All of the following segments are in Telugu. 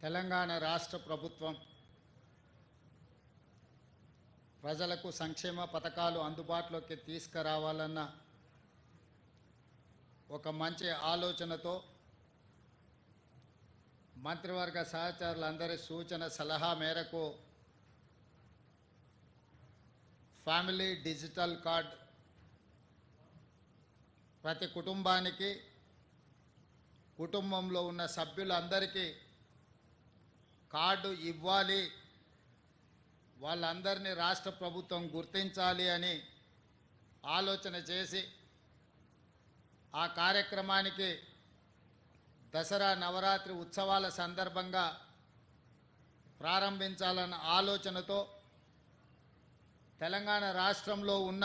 తెలంగాణ రాష్ట్ర ప్రభుత్వం ప్రజలకు సంక్షేమ పథకాలు అందుబాటులోకి తీసుకురావాలన్న ఒక మంచి ఆలోచనతో మంత్రివర్గ సహచరులందరి సూచన సలహా మేరకు ఫ్యామిలీ డిజిటల్ కార్డ్ ప్రతి కుటుంబానికి కుటుంబంలో ఉన్న సభ్యులందరికీ కార్డు ఇవ్వాలి, వాళ్ళందరినీ రాష్ట్ర ప్రభుత్వం గుర్తించాలి అని ఆలోచన చేసి ఆ కార్యక్రమానికి దసరా నవరాత్రి ఉత్సవాల సందర్భంగా ప్రారంభించాలన్న ఆలోచనతో తెలంగాణ రాష్ట్రంలో ఉన్న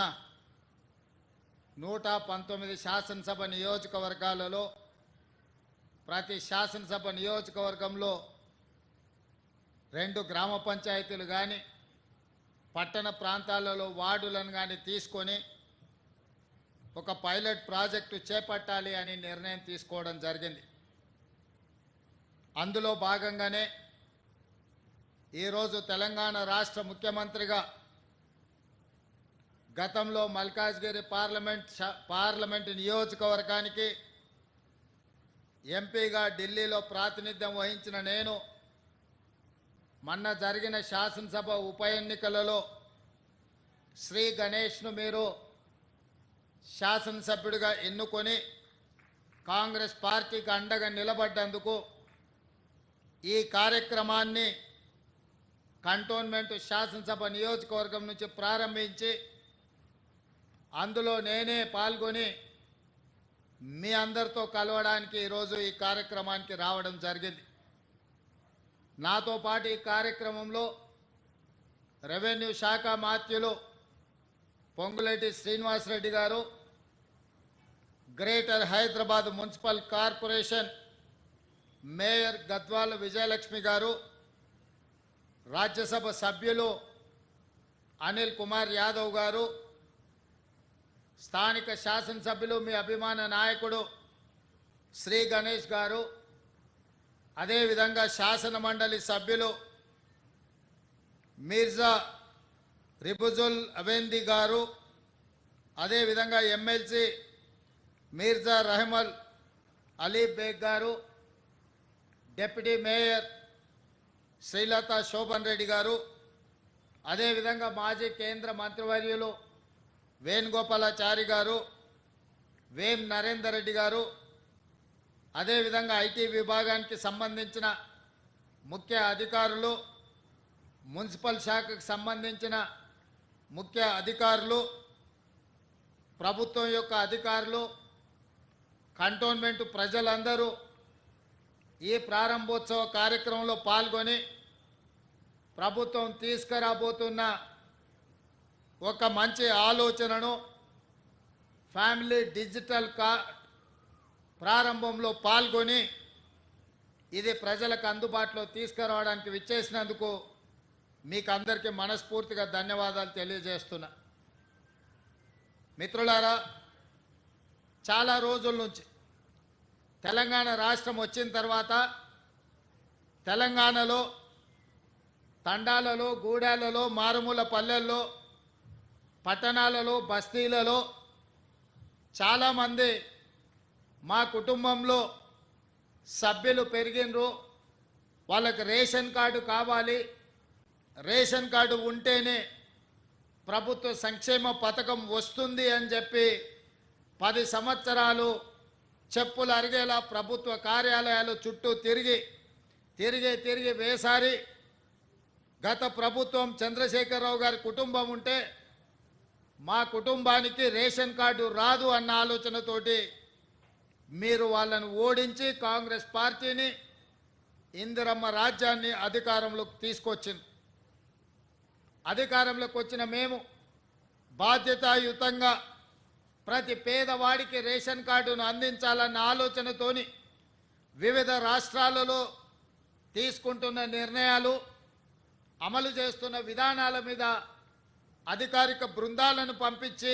119 శాసనసభ నియోజకవర్గాలలో ప్రతి శాసనసభ నియోజకవర్గంలో 2 గ్రామ పంచాయతీలు కానీ పట్టణ ప్రాంతాలలో వార్డులను కానీ తీసుకొని ఒక పైలట్ ప్రాజెక్టు చేపట్టాలి అని నిర్ణయం తీసుకోవడం జరిగింది. అందులో భాగంగానే ఈరోజు తెలంగాణ రాష్ట్ర ముఖ్యమంత్రిగా గతంలో మల్కాజ్గిరి పార్లమెంట్ నియోజకవర్గానికి ఎంపీగా ఢిల్లీలో ప్రాతినిధ్యం వహించిన నేను మొన్న జరిగిన శాసనసభ ఉప ఎన్నికలలో శ్రీ గణేష్ను మీరు శాసనసభ్యుడిగా ఎన్నుకొని కాంగ్రెస్ పార్టీకి అండగా నిలబడ్డందుకు ఈ కార్యక్రమాన్ని కంటోన్మెంట్ శాసనసభ నియోజకవర్గం నుంచి ప్రారంభించి అందులో నేనే పాల్గొని మీ అందరితో కలవడానికి ఈరోజు ఈ కార్యక్రమానికి రావడం జరిగింది. నాతో పాటు ఈ కార్యక్రమంలో రెవెన్యూ శాఖ మాత్యులు పొంగులేటి శ్రీనివాసరెడ్డి గారు, greater Hyderabad municipal corporation mayor Gadwal Vijayalakshmi గారు, రాజ్యసభ సభ్యులు అనిల్ కుమార్ యాదవ్ గారు, స్థానిక శాసనసభ్యులు మీ అభిమాన నాయకుడు శ్రీ గణేష్ గారు, అదేవిధంగా శాసన మండలి సభ్యులు మీర్జా రిబుజుల్ అవేంది గారు, అదేవిధంగా ఎమ్మెల్సీ మీర్జా రహమల్ అలీ బేగ్ గారు, డిప్యూటీ మేయర్ శ్రీలత శోభన్ రెడ్డి గారు, అదేవిధంగా మాజీ కేంద్ర మంత్రివర్యులు వేణుగోపాలాచారి గారు, వేం నరేందర్ రెడ్డి గారు, అదేవిధంగా ఐటీ విభాగానికి సంబంధించిన ముఖ్య అధికారులు, మున్సిపల్ శాఖకు సంబంధించిన ముఖ్య అధికారులు, ప్రభుత్వం యొక్క అధికారులు, కంటోన్మెంట్ ప్రజలందరూ ఈ ప్రారంభోత్సవ కార్యక్రమంలో పాల్గొని ప్రభుత్వం తీసుకురాబోతున్న ఒక మంచి ఆలోచనను ఫ్యామిలీ డిజిటల్ కార్డ్ ప్రారంభంలో పాల్గొని ఇది ప్రజలకు అందుబాటులో తీసుకురావడానికి విచ్చేసినందుకు మీకు అందరికీ మనస్ఫూర్తిగా ధన్యవాదాలు తెలియజేస్తున్నా. మిత్రులారా, చాలా రోజుల నుంచి తెలంగాణ రాష్ట్రం వచ్చిన తర్వాత తెలంగాణలో తండాలలో, గూడాలలో, మారుమూల పల్లెల్లో, పట్టణాలలో, బస్తీలలో చాలామంది మా కుటుంబంలో సభ్యులు పెరిగినరు, వాళ్ళకి రేషన్ కార్డు కావాలి, రేషన్ కార్డు ఉంటేనే ప్రభుత్వ సంక్షేమ పథకం వస్తుంది అని చెప్పి 10 సంవత్సరాలు చెప్పులు అరిగేలా ప్రభుత్వ కార్యాలయాలు చుట్టూ తిరిగి వేసారి గత ప్రభుత్వం చంద్రశేఖరరావు గారి కుటుంబం ఉంటే మా కుటుంబానికి రేషన్ కార్డు రాదు అన్న ఆలోచనతోటి మీరు వాళ్ళను ఓడించి కాంగ్రెస్ పార్టీని, ఇందిరమ్మ రాజ్యాన్ని అధికారంలోకి తీసుకొచ్చింది. అధికారంలోకి వచ్చిన మేము బాధ్యతాయుతంగా ప్రతి పేదవాడికి రేషన్ కార్డును అందించాలన్న ఆలోచనతోని వివిధ రాష్ట్రాలలో తీసుకుంటున్న నిర్ణయాలు, అమలు చేస్తున్న విధానాల మీద అధికారిక బృందాలను పంపించి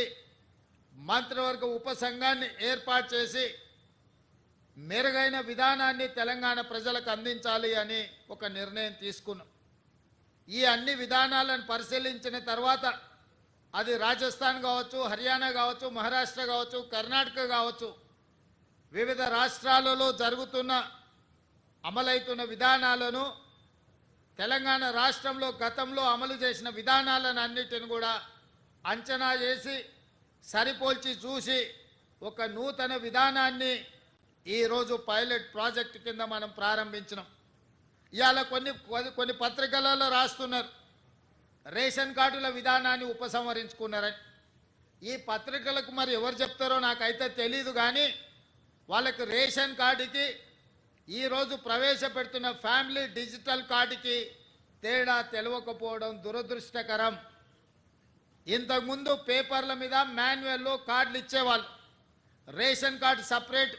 మంత్రివర్గ ఉపసంఘాన్ని ఏర్పాటు చేసి మెరుగైన విధానాన్ని తెలంగాణ ప్రజలకు అందించాలి అని ఒక నిర్ణయం తీసుకున్నాం. ఈ అన్ని విధానాలను పరిశీలించిన తర్వాత అది రాజస్థాన్ కావచ్చు, హర్యానా కావచ్చు, మహారాష్ట్ర కావచ్చు, కర్ణాటక కావచ్చు, వివిధ రాష్ట్రాలలో జరుగుతున్న అమలవుతున్న విధానాలను తెలంగాణ రాష్ట్రంలో గతంలో అమలు చేసిన విధానాలను అన్నిటిని కూడా అంచనా చేసి సరిపోల్చి చూసి ఒక నూతన విధానాన్ని ఈరోజు పైలట్ ప్రాజెక్టు కింద మనం ప్రారంభించినాం. ఇవాళ కొన్ని పత్రికలలో రాస్తున్నారు రేషన్ కార్డుల విధానాన్ని ఉపసంహరించుకున్నారని. ఈ పత్రికలకు మరి ఎవరు చెప్తారో నాకైతే తెలీదు, కానీ వాళ్ళకి రేషన్ కార్డుకి ఈరోజు ప్రవేశపెడుతున్న ఫ్యామిలీ డిజిటల్ కార్డుకి తేడా తెలియకపోవడం దురదృష్టకరం. ఇంతకుముందు పేపర్ల మీద మాన్యువల్లో కార్డులు ఇచ్చేవాళ్ళు. Ration card separate,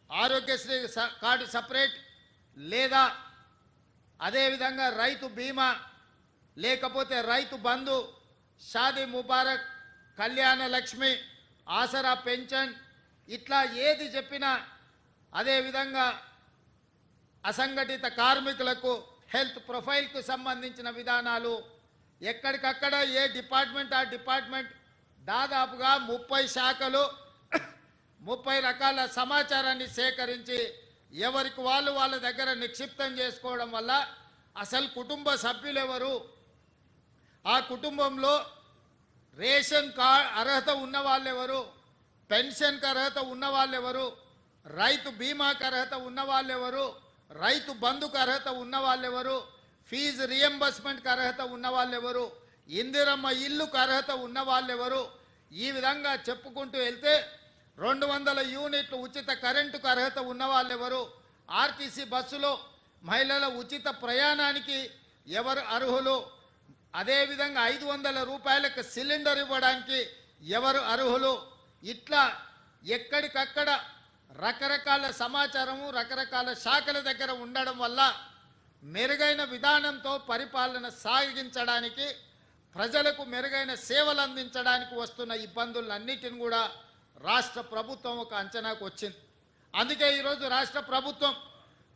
Aarogyasri card separate, లేదా అదేవిధంగా రైతు బీమా, లేకపోతే రైతు బంధు, షాదీ ముబారక్, కళ్యాణ లక్ష్మి, ఆసరా పెన్షన్, ఇట్లా ఏది చెప్పినా, అదేవిధంగా అసంఘటిత కార్మికులకు హెల్త్ ప్రొఫైల్కు సంబంధించిన విధానాలు ఎక్కడికక్కడ ఏ డిపార్ట్మెంట్ ఆ డిపార్ట్మెంట్ దాదాపుగా 30 శాఖలు 30 రకాల సమాచారాన్ని సేకరించి ఎవరికి వాళ్ళ దగ్గర నిక్షిప్తం చేసుకోవడం వల్ల అసలు కుటుంబ సభ్యులు ఎవరు, ఆ కుటుంబంలో రేషన్ కార్డ్ అర్హత ఉన్న వాళ్ళు ఎవరు, పెన్షన్కి అర్హత ఉన్న వాళ్ళు ఎవరు, రైతు బీమాకు అర్హత ఉన్న వాళ్ళు ఎవరు, రైతు బంధుకు అర్హత ఉన్న వాళ్ళు ఎవరు, ఫీజు రియంబర్స్మెంట్కి అర్హత ఉన్న వాళ్ళు ఎవరు, ఇందిరమ్మ ఇల్లుకు అర్హత ఉన్న వాళ్ళు ఎవరు, ఈ విధంగా చెప్పుకుంటూ వెళ్తే 200 యూనిట్లు ఉచిత కరెంటుకు అర్హత ఉన్న వాళ్ళు ఎవరు, ఆర్టీసీ బస్సులో మహిళల ఉచిత ప్రయాణానికి ఎవరు అర్హులు, అదేవిధంగా 500 రూపాయలకు సిలిండర్ ఇవ్వడానికి ఎవరు అర్హులు, ఇట్లా ఎక్కడికక్కడ రకరకాల సమాచారము రకరకాల శాఖల దగ్గర ఉండడం వల్ల మెరుగైన విధానంతో పరిపాలన సాగించడానికి, ప్రజలకు మెరుగైన సేవలు అందించడానికి వస్తున్న ఇబ్బందులన్నిటిని కూడా రాష్ట్ర ప్రభుత్వం ఒక అంచనాకు వచ్చింది. అందుకే ఈరోజు రాష్ట్ర ప్రభుత్వం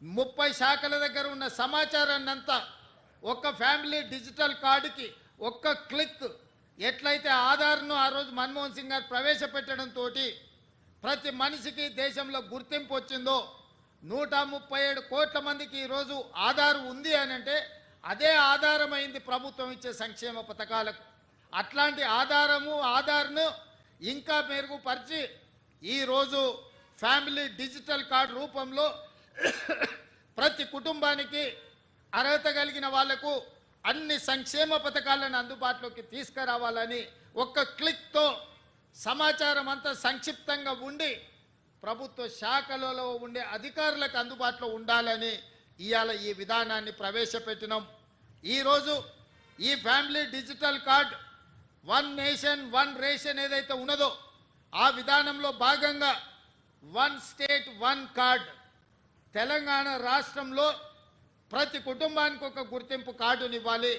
30 శాఖల దగ్గర ఉన్న సమాచారాన్ని అంతా ఒక్క ఫ్యామిలీ డిజిటల్ కార్డుకి ఒక్క క్లిక్, ఎట్లయితే ఆధార్ను ఆ రోజు మన్మోహన్ సింగ్ గారు ప్రవేశపెట్టడంతో ప్రతి మనిషికి దేశంలో గుర్తింపు వచ్చిందో, 137 కోట్ల మందికి ఈరోజు ఆధార్ ఉంది అని అంటే అదే ఆధారమైంది ప్రభుత్వం ఇచ్చే సంక్షేమ పథకాలకు. అట్లాంటి ఆధార్ను ఇంకా మెరుగుపరిచి ఈరోజు ఫ్యామిలీ డిజిటల్ కార్డు రూపంలో ప్రతి కుటుంబానికి అర్హత కలిగిన వాళ్లకు అన్ని సంక్షేమ పథకాలను అందుబాటులోకి తీసుకురావాలని ఒక్క క్లిక్తో సమాచారం అంతా సంక్షిప్తంగా ఉండి ప్రభుత్వ శాఖలలో ఉండే అధికారులకు అందుబాటులో ఉండాలని ఇవాళ ఈ విధానాన్ని ప్రవేశపెట్టినాం. ఈరోజు ఈ family digital card 1 nation 1 ration ఏదైతే ఉన్నదో ఆ విధానంలో భాగంగా 1 స్టేట్ 1 కార్డ్, తెలంగాణ రాష్ట్రంలో ప్రతి కుటుంబానికి ఒక గుర్తింపు కార్డుని ఇవ్వాలి.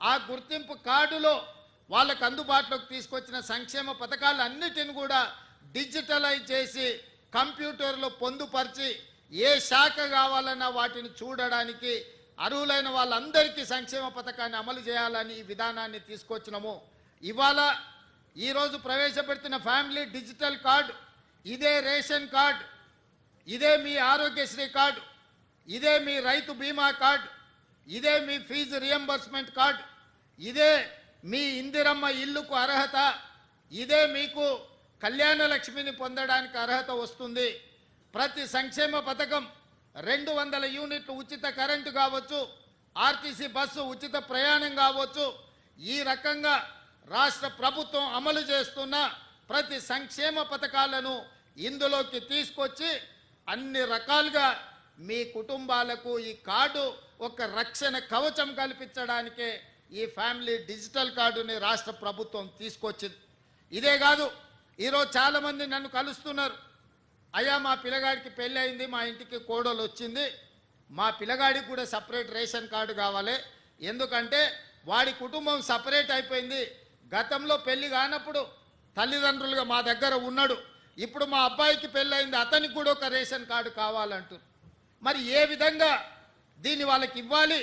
ఆ గుర్తింపు కార్డులో వాళ్ళకు అందుబాటులోకి తీసుకొచ్చిన సంక్షేమ పథకాలన్నిటిని కూడా డిజిటలైజ్ చేసి కంప్యూటర్లో పొందుపరిచి ఏ శాఖ కావాలన్నా వాటిని చూడడానికి అర్హులైన వాళ్ళందరికీ సంక్షేమ పథకాన్ని అమలు చేయాలని ఈ విధానాన్ని తీసుకొచ్చినాము. ఇవాళ ఈరోజు ప్రవేశపెడుతున్న ఫ్యామిలీ డిజిటల్ కార్డు, ఇదే రేషన్ కార్డు, ఇదే మీ ఆరోగ్యశ్రీ కార్డు, ఇదే మీ రైతు బీమా కార్డు, ఇదే మీ ఫీజు రియంబర్స్మెంట్ కార్డు, ఇదే మీ ఇందిరమ్మ ఇల్లుకు అర్హత, ఇదే మీకు కళ్యాణ లక్ష్మిని పొందడానికి అర్హత వస్తుంది. ప్రతి సంక్షేమ పథకం 200 యూనిట్లు ఉచిత కరెంటు కావచ్చు, ఆర్టీసీ బస్సు ఉచిత ప్రయాణం కావచ్చు, ఈ రకంగా రాష్ట్ర ప్రభుత్వం అమలు చేస్తున్న ప్రతి సంక్షేమ పథకాలను ఇందులోకి తీసుకొచ్చి అన్ని రకాలుగా మీ కుటుంబాలకు ఈ కార్డు ఒక రక్షణ కవచం కల్పించడానికే ఈ ఫ్యామిలీ డిజిటల్ కార్డుని రాష్ట్ర ప్రభుత్వం తీసుకొచ్చింది. ఇదే కాదు, ఈరోజు చాలామంది నన్ను కలుస్తున్నారు, అయ్యా మా పిల్లగాడికి పెళ్ళి అయింది, మా ఇంటికి కోడలు వచ్చింది, మా పిల్లగాడికి కూడా సపరేట్ రేషన్ కార్డు కావాలి, ఎందుకంటే వాడి కుటుంబం సపరేట్ అయిపోయింది, గతంలో పెళ్లి కానప్పుడు తల్లిదండ్రులుగా మా దగ్గర ఉన్నాడు, ఇప్పుడు మా అబ్బాయికి పెళ్ళయింది, అతనికి కూడా ఒక రేషన్ కార్డు కావాలంటారు. మరి ఏ విధంగా దీన్ని వాళ్ళకి ఇవ్వాలి,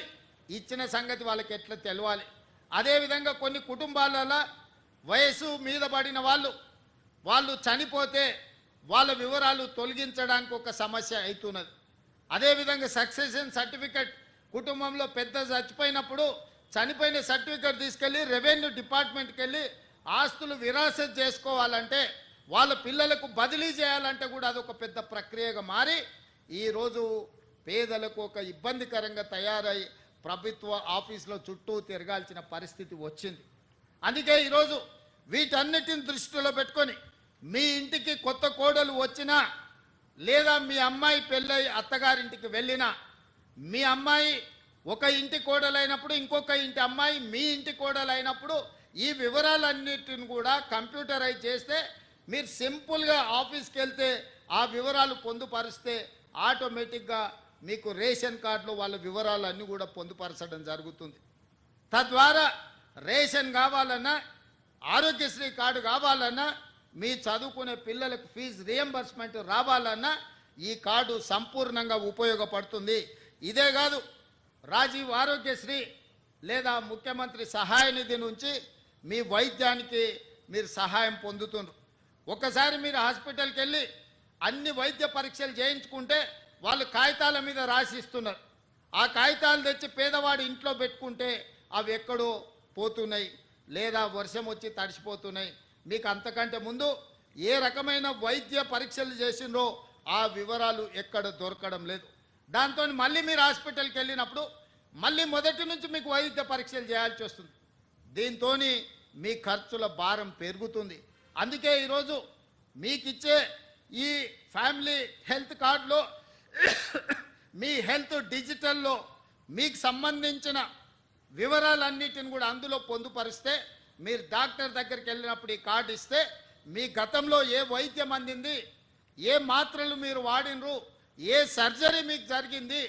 ఇచ్చిన సంగతి వాళ్ళకి ఎట్లా తెలవాలి? అదేవిధంగా కొన్ని కుటుంబాలలో వయసు మీద పడిన వాళ్ళు చనిపోతే వాళ్ళ వివరాలు తొలగించడానికి ఒక సమస్య అవుతున్నది. అదేవిధంగా సక్సెషన్ సర్టిఫికెట్, కుటుంబంలో పెద్ద చచ్చిపోయినప్పుడు చనిపోయిన సర్టిఫికెట్ తీసుకెళ్ళి రెవెన్యూ డిపార్ట్మెంట్కి వెళ్ళి ఆస్తులు విరాసత్ చేసుకోవాలంటే, వాళ్ళ పిల్లలకు బదిలీ చేయాలంటే కూడా అదొక పెద్ద ప్రక్రియగా మారి ఈరోజు పేదలకు ఒక ఇబ్బందికరంగా తయారై ప్రభుత్వ ఆఫీసులో చుట్టూ తిరగాల్సిన పరిస్థితి వచ్చింది. అందుకే ఈరోజు వీటన్నిటిని దృష్టిలో పెట్టుకొని మీ ఇంటికి కొత్త కోడలు వచ్చినా, లేదా మీ అమ్మాయి పెళ్ళై అత్తగారింటికి వెళ్ళినా, మీ అమ్మాయి ఒక ఇంటి కోడలైనప్పుడు ఇంకొక ఇంటి అమ్మాయి మీ ఇంటి కోడలైనప్పుడు ఈ వివరాలన్నిటిని కూడా కంప్యూటరైజ్ చేస్తే మీరు సింపుల్గా ఆఫీస్కి వెళ్తే ఆ వివరాలు పొందుపరిస్తే ఆటోమేటిక్గా మీకు రేషన్ కార్డులో వాళ్ళ వివరాలన్నీ కూడా పొందుపరచడం జరుగుతుంది. తద్వారా రేషన్ కావాలన్నా, ఆరోగ్యశ్రీ కార్డు కావాలన్నా, మీ చదువుకునే పిల్లలకు ఫీజు రియంబర్స్మెంట్ రావాలన్నా ఈ కార్డు సంపూర్ణంగా ఉపయోగపడుతుంది. ఇదే కాదు, రాజీవ్ ఆరోగ్యశ్రీ లేదా ముఖ్యమంత్రి సహాయ నిధి నుంచి మీ వైద్యానికి మీరు సహాయం పొందుతున్నారు. ఒకసారి మీరు హాస్పిటల్కి వెళ్ళి అన్ని వైద్య పరీక్షలు చేయించుకుంటే వాళ్ళు కాగితాల మీద రాసిస్తున్నారు. ఆ కాగితాలు తెచ్చి పేదవాడి ఇంట్లో పెట్టుకుంటే అవి ఎక్కడో పోతున్నాయి, లేదా వర్షం వచ్చి తడిసిపోతున్నాయి. మీకు అంతకంటే ముందు ఏ రకమైన వైద్య పరీక్షలు చేసిండ్రో ఆ వివరాలు ఎక్కడ దొరకడం లేదు. దాంతో మళ్ళీ మీరు హాస్పిటల్కి వెళ్ళినప్పుడు మళ్ళీ మొదటి నుంచి మీకు వైద్య పరీక్షలు చేయాల్సి వస్తుంది. దీంతో మీ ఖర్చుల భారం పెరుగుతుంది. అందుకే ఈరోజు మీకు ఇచ్చే ఈ ఫ్యామిలీ హెల్త్ కార్డులో మీ హెల్త్ డిజిటల్లో మీకు సంబంధించిన వివరాలన్నిటిని కూడా అందులో పొందుపరిస్తే, మీరు డాక్టర్ దగ్గరికి వెళ్ళినప్పుడు ఈ కార్డు ఇస్తే మీ గతంలో ఏ వైద్యం అందింది, ఏ మాత్రలు మీరు వాడినరు, ఏ సర్జరీ మీకు జరిగింది,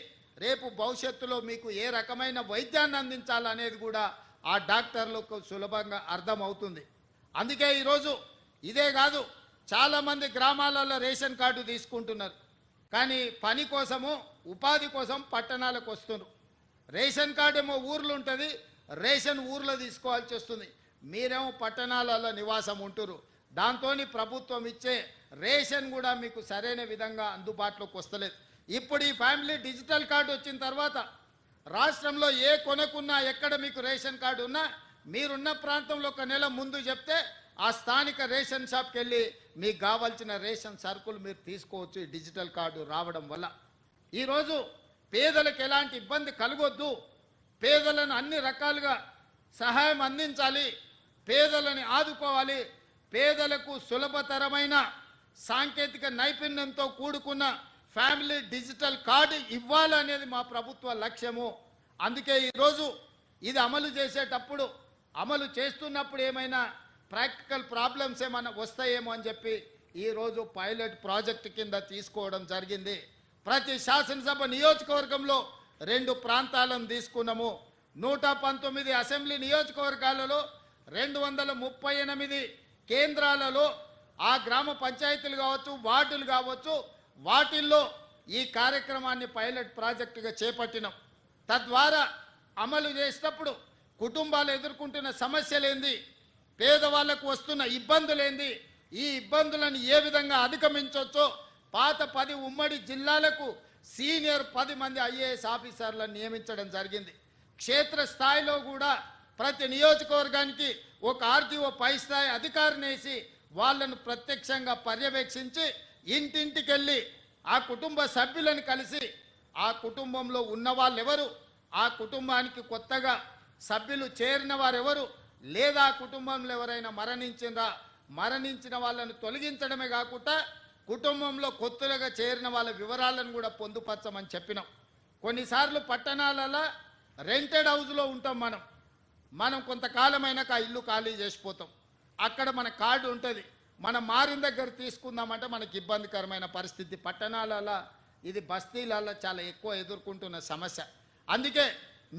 రేపు భవిష్యత్తులో మీకు ఏ రకమైన వైద్యాన్ని అందించాలనేది కూడా ఆ డాక్టర్లకు సులభంగా అర్థమవుతుంది. అందుకే ఈరోజు ఇదే కాదు, చాలామంది గ్రామాలలో రేషన్ కార్డు తీసుకుంటున్నారు, కానీ పని కోసము ఉపాధి కోసం పట్టణాలకు వస్తున్నారు. రేషన్ కార్డు ఏమో ఊర్లో ఉంటుంది, రేషన్ ఊర్లో తీసుకోవాల్సి వస్తుంది. మీరేమో పట్టణాలలో నివాసం ఉంటురు. దాంతో ప్రభుత్వం ఇచ్చే రేషన్ కూడా మీకు సరైన విధంగా అందుబాటులోకి వస్తలేదు. ఇప్పుడు ఈ ఫ్యామిలీ డిజిటల్ కార్డు వచ్చిన తర్వాత రాష్ట్రంలో ఏ కొనకున్నా, ఎక్కడ మీకు రేషన్ కార్డు ఉన్నా, మీరున్న ప్రాంతంలో ఒక నెల ముందు చెప్తే ఆ స్థానిక రేషన్ షాప్కి వెళ్ళి మీకు కావాల్సిన రేషన్ సరుకులు మీరు తీసుకోవచ్చు ఈ డిజిటల్ కార్డు రావడం వల్ల. ఈరోజు పేదలకు ఎలాంటి ఇబ్బంది కలగొద్దు, పేదలను అన్ని రకాలుగా సహాయం అందించాలి, పేదలని ఆదుకోవాలి, పేదలకు సులభతరమైన సాంకేతిక నైపుణ్యంతో కూడుకున్న ఫ్యామిలీ డిజిటల్ కార్డు ఇవ్వాలనేది మా ప్రభుత్వ లక్ష్యము. అందుకే ఈరోజు ఇది అమలు చేసేటప్పుడు, అమలు చేస్తున్నప్పుడు ఏమైనా ప్రాక్టికల్ ప్రాబ్లమ్స్ ఏమైనా వస్తాయేమో అని చెప్పి ఈరోజు పైలట్ ప్రాజెక్ట్ కింద తీసుకోవడం జరిగింది. ప్రతి శాసనసభ నియోజకవర్గంలో 2 ప్రాంతాలను తీసుకున్నాము. 119 అసెంబ్లీ నియోజకవర్గాలలో 238 కేంద్రాలలో ఆ గ్రామ పంచాయతీలు కావచ్చు, వార్డులు కావచ్చు, వాటిల్లో ఈ కార్యక్రమాన్ని పైలట్ ప్రాజెక్టుగా చేపట్టినాం. తద్వారా అమలు చేసేటప్పుడు కుటుంబాలు ఎదుర్కొంటున్న సమస్యలేంది, పేదవాళ్లకు వస్తున్న ఇబ్బందులేంది, ఈ ఇబ్బందులను ఏ విధంగా అధిగమించవచ్చో పాత 10 ఉమ్మడి జిల్లాలకు సీనియర్ 10 మంది ఐఏఎస్ ఆఫీసర్లను నియమించడం జరిగింది. క్షేత్రస్థాయిలో కూడా ప్రతి నియోజకవర్గానికి ఒక ఆర్టీఓ పై స్థాయి అధికారిని వేసి వాళ్ళను ప్రత్యక్షంగా పర్యవేక్షించి ఇంటింటికి వెళ్ళి ఆ కుటుంబ సభ్యులను కలిసి ఆ కుటుంబంలో ఉన్న వాళ్ళు ఎవరు, ఆ కుటుంబానికి కొత్తగా సభ్యులు చేరిన వారెవరు, లేదా ఆ కుటుంబంలో ఎవరైనా మరణించిన వాళ్ళను తొలగించడమే కాకుండా కుటుంబంలో కొత్తగా చేరిన వాళ్ళ వివరాలను కూడా పొందుపరచమని చెప్పినాం. కొన్నిసార్లు పట్టణాలలో రెంటెడ్ హౌస్లో ఉంటాం, మనం కొంతకాలమైనాక ఆ ఇల్లు ఖాళీ చేసిపోతాం. అక్కడ మన కార్డు ఉంటుంది, మనం మారిన దగ్గర తీసుకుందామంటే మనకి ఇబ్బందికరమైన పరిస్థితి. పట్టణాలలో ఇది బస్తీలలో చాలా ఎక్కువ ఎదుర్కొంటున్న సమస్య. అందుకే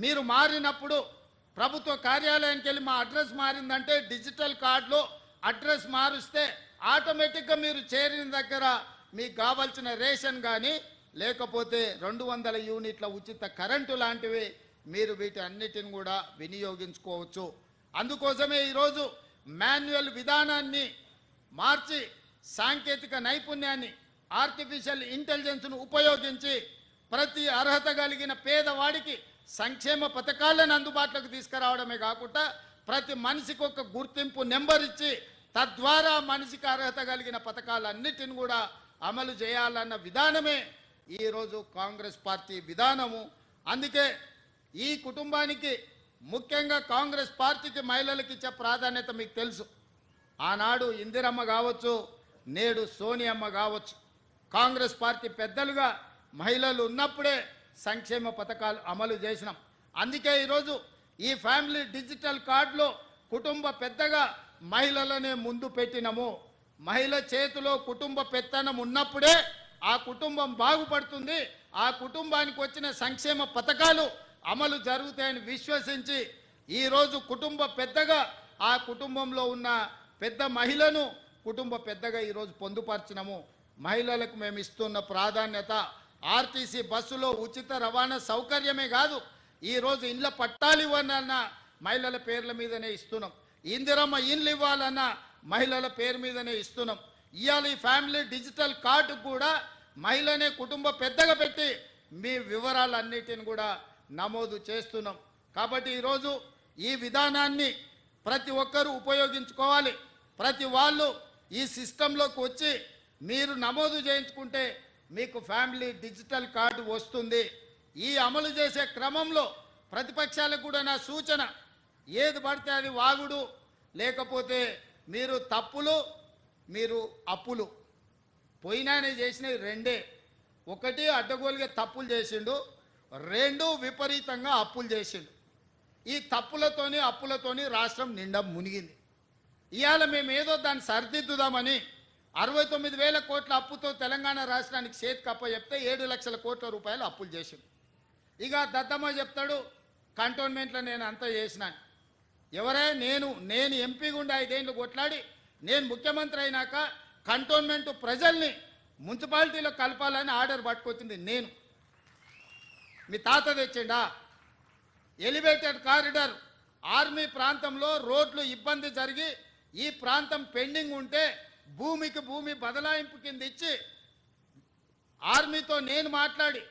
మీరు మారినప్పుడు ప్రభుత్వ కార్యాలయానికి వెళ్ళి మా అడ్రస్ మారిందంటే డిజిటల్ కార్డులో అడ్రస్ మారుస్తే ఆటోమేటిక్గా మీరు చేరిన దగ్గర మీకు కావాల్సిన రేషన్ కానీ లేకపోతే 200 యూనిట్ల ఉచిత కరెంటు లాంటివి మీరు వీటి అన్నిటిని కూడా వినియోగించుకోవచ్చు. అందుకోసమే ఈరోజు మాన్యువల్ విధానాన్ని మార్చి సాంకేతిక నైపుణ్యాన్ని ఆర్టిఫిషియల్ ఇంటెలిజెన్స్ను ఉపయోగించి ప్రతి అర్హత కలిగిన పేదవాడికి సంక్షేమ పథకాలను అందుబాటులోకి తీసుకురావడమే కాకుండా ప్రతి మనిషికి ఒక గుర్తింపు నెంబర్ ఇచ్చి తద్వారా మనిషికి అర్హత కలిగిన పథకాలన్నిటిని కూడా అమలు చేయాలన్న విధానమే ఈరోజు కాంగ్రెస్ పార్టీ విధానము. అందుకే ఈ కుటుంబానికి ముఖ్యంగా కాంగ్రెస్ పార్టీకి మహిళలకు ఇచ్చే ప్రాధాన్యత మీకు తెలుసు. ఆనాడు ఇందిరమ్మ కావచ్చు, నేడు సోనియమ్మ కావచ్చు, కాంగ్రెస్ పార్టీ పెద్దలుగా మహిళలు ఉన్నప్పుడే సంక్షేమ పథకాలు అమలు చేసినాం. అందుకే ఈరోజు ఈ ఫ్యామిలీ డిజిటల్ కార్డులో కుటుంబ పెద్దగా మహిళలనే ముందు పెట్టినము. మహిళ చేతిలో కుటుంబ పెత్తనం ఉన్నప్పుడే ఆ కుటుంబం బాగుపడుతుంది, ఆ కుటుంబానికి వచ్చిన సంక్షేమ పథకాలు అమలు జరుగుతాయని విశ్వసించి ఈరోజు కుటుంబ పెద్దగా ఆ కుటుంబంలో ఉన్న పెద్ద మహిళను కుటుంబ పెద్దగా ఈరోజు పొందుపరిచినము. మహిళలకు మేము ఇస్తున్న ప్రాధాన్యత ఆర్టీసీ బస్సులో ఉచిత రవాణా సౌకర్యమే కాదు, ఈరోజు ఇండ్ల పట్టాలు ఇవ్వాలన్నా మహిళల పేర్ల మీదనే ఇస్తున్నాం, ఇందిరమ్మ ఇండ్లు ఇవ్వాలన్నా మహిళల పేరు మీదనే ఇస్తున్నాం. ఇవాళ ఈ ఫ్యామిలీ డిజిటల్ కార్డు కూడా మహిళనే కుటుంబ పెద్దగా పెట్టి మీ వివరాలన్నిటిని కూడా నమోదు చేస్తున్నాం. కాబట్టి ఈరోజు ఈ విధానాన్ని ప్రతి ఒక్కరూ ఉపయోగించుకోవాలి. ప్రతి వాళ్ళు ఈ సిస్టంలోకి వచ్చి మీరు నమోదు చేయించుకుంటే మీకు ఫ్యామిలీ డిజిటల్ కార్డు వస్తుంది. ఈ అమలు చేసే క్రమంలో ప్రతిపక్షాలకు కూడా నా సూచన, ఏది పడితే అది వాగుడు, లేకపోతే మీరు తప్పులు మీరు అప్పులు పోయినానే చేసినవి రెండే. ఒకటి అడ్డగోలుగా తప్పులు చేసిండు, రెండు విపరీతంగా అప్పులు చేసిండు. ఈ తప్పులతోని అప్పులతోని రాష్ట్రం నిండా మునిగింది. ఇవాళ మేము ఏదో దాన్ని సరిదిద్దుదామని 69,000 కోట్ల అప్పుతో తెలంగాణ రాష్ట్రానికి చేతికి అప్ప చెప్తే 7 లక్షల కోట్ల రూపాయలు అప్పులు చేసిండు. ఇక దత్తమ్మ చెప్తాడు కంటోన్మెంట్లో నేను అంతా చేసినాను. ఎవరే నేను ఎంపీ గుండా 5 ఏళ్ళు కొట్లాడి నేను ముఖ్యమంత్రి అయినాక కంటోన్మెంట్ ప్రజల్ని మున్సిపాలిటీలో కలపాలని ఆర్డర్ పట్టుకొచ్చింది నేను. మీ తాత తెచ్చిండా? ఎలివేటెడ్ కారిడార్ ఆర్మీ ప్రాంతంలో రోడ్లు ఇబ్బంది జరిగి ఈ ప్రాంతం పెండింగ్ ఉంటే భూమికి భూమి బదలాయింపు కింద ఇచ్చి ఆర్మీతో నేను మాట్లాడి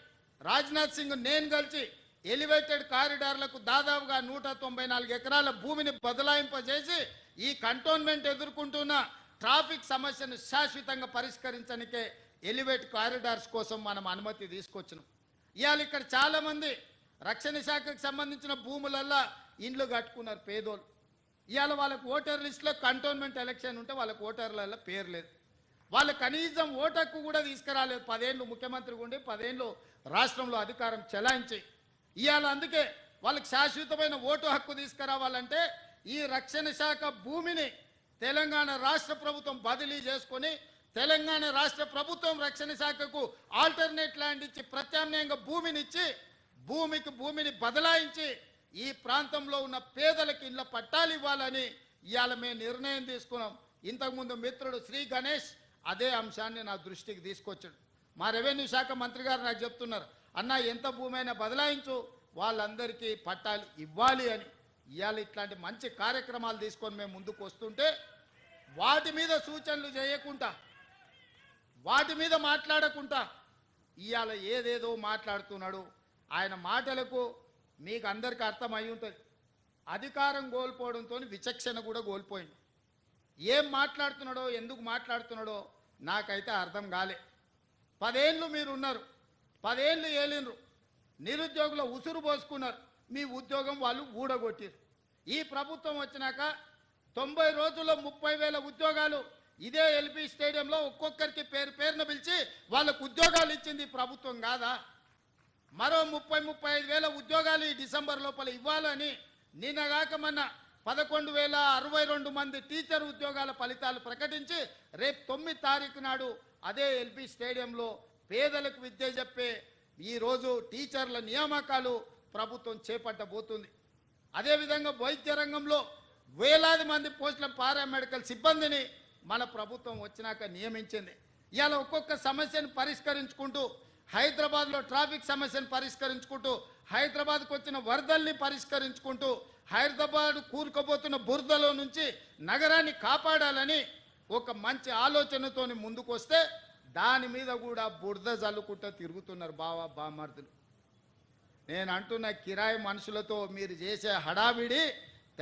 రాజ్నాథ్ సింగ్ నేను కలిసి ఎలివేటెడ్ కారిడార్లకు దాదాపుగా 194 ఎకరాల భూమిని బదలాయింపజేసి ఈ కంటోన్మెంట్ ఎదుర్కొంటున్న ట్రాఫిక్ సమస్యను శాశ్వతంగా పరిష్కరించడానికే ఎలివేట్ కారిడార్స్ కోసం మనం అనుమతి తీసుకొచ్చినాం. ఇవాళ ఇక్కడ చాలామంది రక్షణ శాఖకు సంబంధించిన భూములల్లా ఇండ్లు కట్టుకున్నారు పేదోళ్ళు. ఇవాళ వాళ్ళకు ఓటర్ లిస్టులో కంటోన్మెంట్ ఎలక్షన్ ఉంటే వాళ్ళకు ఓటర్లలో పేరు లేదు. వాళ్ళు కనీసం ఓటు హక్కు కూడా తీసుకురాలేదు. 10 ఏళ్ళు ముఖ్యమంత్రిగా ఉండి 10 ఏళ్ళు రాష్ట్రంలో అధికారం చెలాయించి ఇవాళ అందుకే వాళ్ళకి శాశ్వతమైన ఓటు హక్కు తీసుకురావాలంటే ఈ రక్షణ శాఖ భూమిని తెలంగాణ రాష్ట్ర ప్రభుత్వం బదిలీ చేసుకొని తెలంగాణ రాష్ట్ర ప్రభుత్వం రక్షణ శాఖకు ఆల్టర్నేట్ ల్యాండ్ ఇచ్చి ప్రత్యామ్నాయంగా భూమినిచ్చి భూమిని బదలాయించి ఈ ప్రాంతంలో ఉన్న పేదలకు ఇళ్ళ పట్టాలు ఇవ్వాలని ఇవాళ మేము నిర్ణయం తీసుకున్నాం. ఇంతకుముందు మిత్రుడు శ్రీ గణేష్ అదే అంశాన్ని నా దృష్టికి తీసుకొచ్చాడు. మా రెవెన్యూ శాఖ మంత్రి గారు నాకు చెప్తున్నారు, అన్న ఎంత భూమి అయినా బదలాయించు, వాళ్ళందరికీ పట్టాలు ఇవ్వాలి అని. ఇవాళ ఇట్లాంటి మంచి కార్యక్రమాలు తీసుకొని మేము ముందుకు వస్తుంటే వాటి మీద సూచనలు చేయకుండా వాటి మీద మాట్లాడకుండా ఇవాళ ఏదేదో మాట్లాడుతున్నాడు. ఆయన మాటలకు మీకు అందరికీ అర్థమై ఉంటుంది. అధికారం కోల్పోవడంతో విచక్షణ కూడా కోల్పోయింది. ఏం మాట్లాడుతున్నాడో ఎందుకు మాట్లాడుతున్నాడో నాకైతే అర్థం కాలే. 10 ఏళ్ళు మీరు ఉన్నారు, 10 ఏళ్ళు ఏలినరు, నిరుద్యోగుల ఉసురు పోసుకున్నారు, మీ ఉద్యోగం వాళ్ళు ఊడగొట్టారు. ఈ ప్రభుత్వం వచ్చినాక 90 రోజుల్లో 30,000 ఉద్యోగాలు ఇదే ఎల్బీ స్టేడియంలో ఒక్కొక్కరికి పేరున పిలిచి వాళ్ళకు ఉద్యోగాలు ఇచ్చింది ప్రభుత్వం కాదా? మరో 30,000-35,000 ఉద్యోగాలు ఈ డిసెంబర్ లోపల ఇవ్వాలని నిన్నగాక మొన్న 11,062 మంది టీచర్ ఉద్యోగాల ఫలితాలు ప్రకటించి రేపు 9 తారీఖు నాడు అదే ఎల్బీ స్టేడియంలో పేదలకు విద్య చెప్పే ఈరోజు టీచర్ల నియామకాలు ప్రభుత్వం చేపట్టబోతుంది. అదేవిధంగా వైద్య రంగంలో వేలాది మంది పోస్టుల పారామెడికల్ సిబ్బందిని మన ప్రభుత్వం వచ్చినాక నియమించింది. ఇవాళ ఒక్కొక్క సమస్యను పరిష్కరించుకుంటూ హైదరాబాద్లో ట్రాఫిక్ సమస్యను పరిష్కరించుకుంటూ హైదరాబాద్కు వచ్చిన వరదల్ని పరిష్కరించుకుంటూ హైదరాబాద్ కూరుకుపోతున్న బురదలో నుంచి నగరాన్ని కాపాడాలని ఒక మంచి ఆలోచనతో ముందుకు వస్తే దాని మీద కూడా బురద జల్లుకుంటూ తిరుగుతున్నారు బామర్దులు. నేను అంటున్న కిరాయి మనుషులతో మీరు చేసే హడావిడి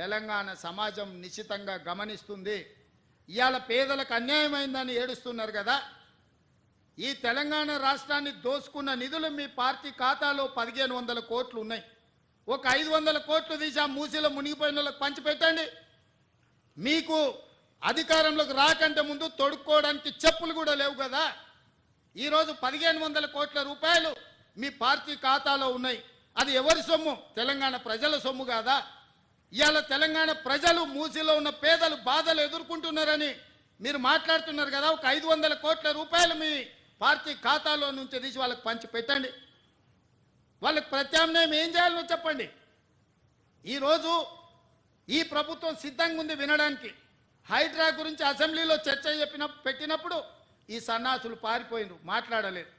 తెలంగాణ సమాజం నిశ్చితంగా గమనిస్తుంది. ఇవాళ పేదలకు అన్యాయమైందని ఏడుస్తున్నారు కదా. ఈ తెలంగాణ రాష్ట్రాన్ని దోసుకున్న నిధులు మీ పార్టీ ఖాతాలో 1500 కోట్లు ఉన్నాయి. ఒక 500 కోట్లు తీసి ఆ మూసీలో మునిగిపోయిన వాళ్ళకి పంచిపెట్టండి. మీకు అధికారంలోకి రాకంటే ముందు తొడుక్కోవడానికి చెప్పులు కూడా లేవు కదా. ఈరోజు 1500 కోట్ల రూపాయలు మీ పార్టీ ఖాతాలో ఉన్నాయి. అది ఎవరి సొమ్ము? తెలంగాణ ప్రజల సొమ్ము కాదా? ఇవాళ తెలంగాణ ప్రజలు మూసీలో ఉన్న పేదలు బాధలు ఎదుర్కొంటున్నారని మీరు మాట్లాడుతున్నారు కదా. ఒక 500 కోట్ల రూపాయలు మీ పార్టీ ఖాతాలో నుంచి తీసి వాళ్ళకి పంచి పెట్టండి. వాళ్ళకి ప్రత్యామ్నాయం ఏం చేయాలో చెప్పండి. ఈరోజు ఈ ప్రభుత్వం సిద్ధంగా ఉంది వినడానికి. హైడ్రా గురించి అసెంబ్లీలో చర్చ పెట్టినప్పుడు ఈ సన్నాసులు పారిపోయినరు, మాట్లాడలేదు.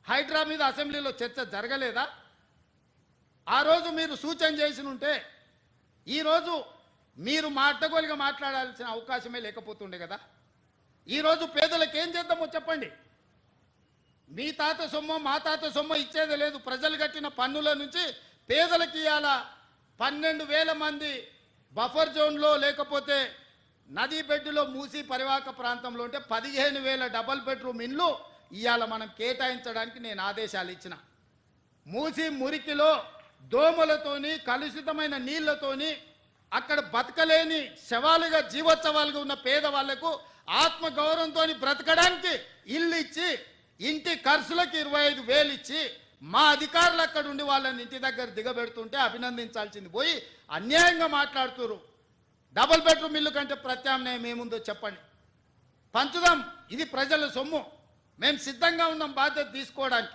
హైడ్రా మీద అసెంబ్లీలో చర్చ జరగలేదా? ఆ రోజు మీరు సూచన చేసి ఉంటే ఈరోజు మీరు అడ్డగోలుగా మాట్లాడాల్సిన అవకాశమే లేకపోతుండే కదా. ఈరోజు పేదలకు ఏం చేద్దామో చెప్పండి. మీ తాత సొమ్ము మా తాత సొమ్ము ఇచ్చేది లేదు. ప్రజలు కట్టిన పన్నుల నుంచి పేదలకు ఇవాళ 12,000 మంది బఫర్ జోన్లో లేకపోతే నదీ బెడ్డులో మూసి పరివాహక ప్రాంతంలో ఉంటే 15,000 డబల్ బెడ్రూమ్ ఇండ్లు ఇవాళ మనం కేటాయించడానికి నేను ఆదేశాలు ఇచ్చిన. మూసి మురికిలో దోమలతోని కలుషితమైన నీళ్లతోని అక్కడ బతకలేని శవాలుగా జీవోత్సవాలుగా ఉన్న పేదవాళ్లకు ఆత్మగౌరవంతో బ్రతకడానికి ఇల్లు ఇచ్చి ఇంటి ఖర్చులకు 25,000 ఇచ్చి మా అధికారులు అక్కడ ఉండి వాళ్ళని ఇంటి దగ్గర దిగబెడుతుంటే అభినందించాల్సింది పోయి అన్యాయంగా మాట్లాడుతున్నారు. డబుల్ బెడ్రూమ్ ఇల్లు కంటే ప్రత్యామ్నాయం ఏముందో చెప్పండి. పంచుదాం, ఇది ప్రజల సొమ్ము. మేము సిద్ధంగా ఉన్నాం బాధ్యత తీసుకోవడానికి.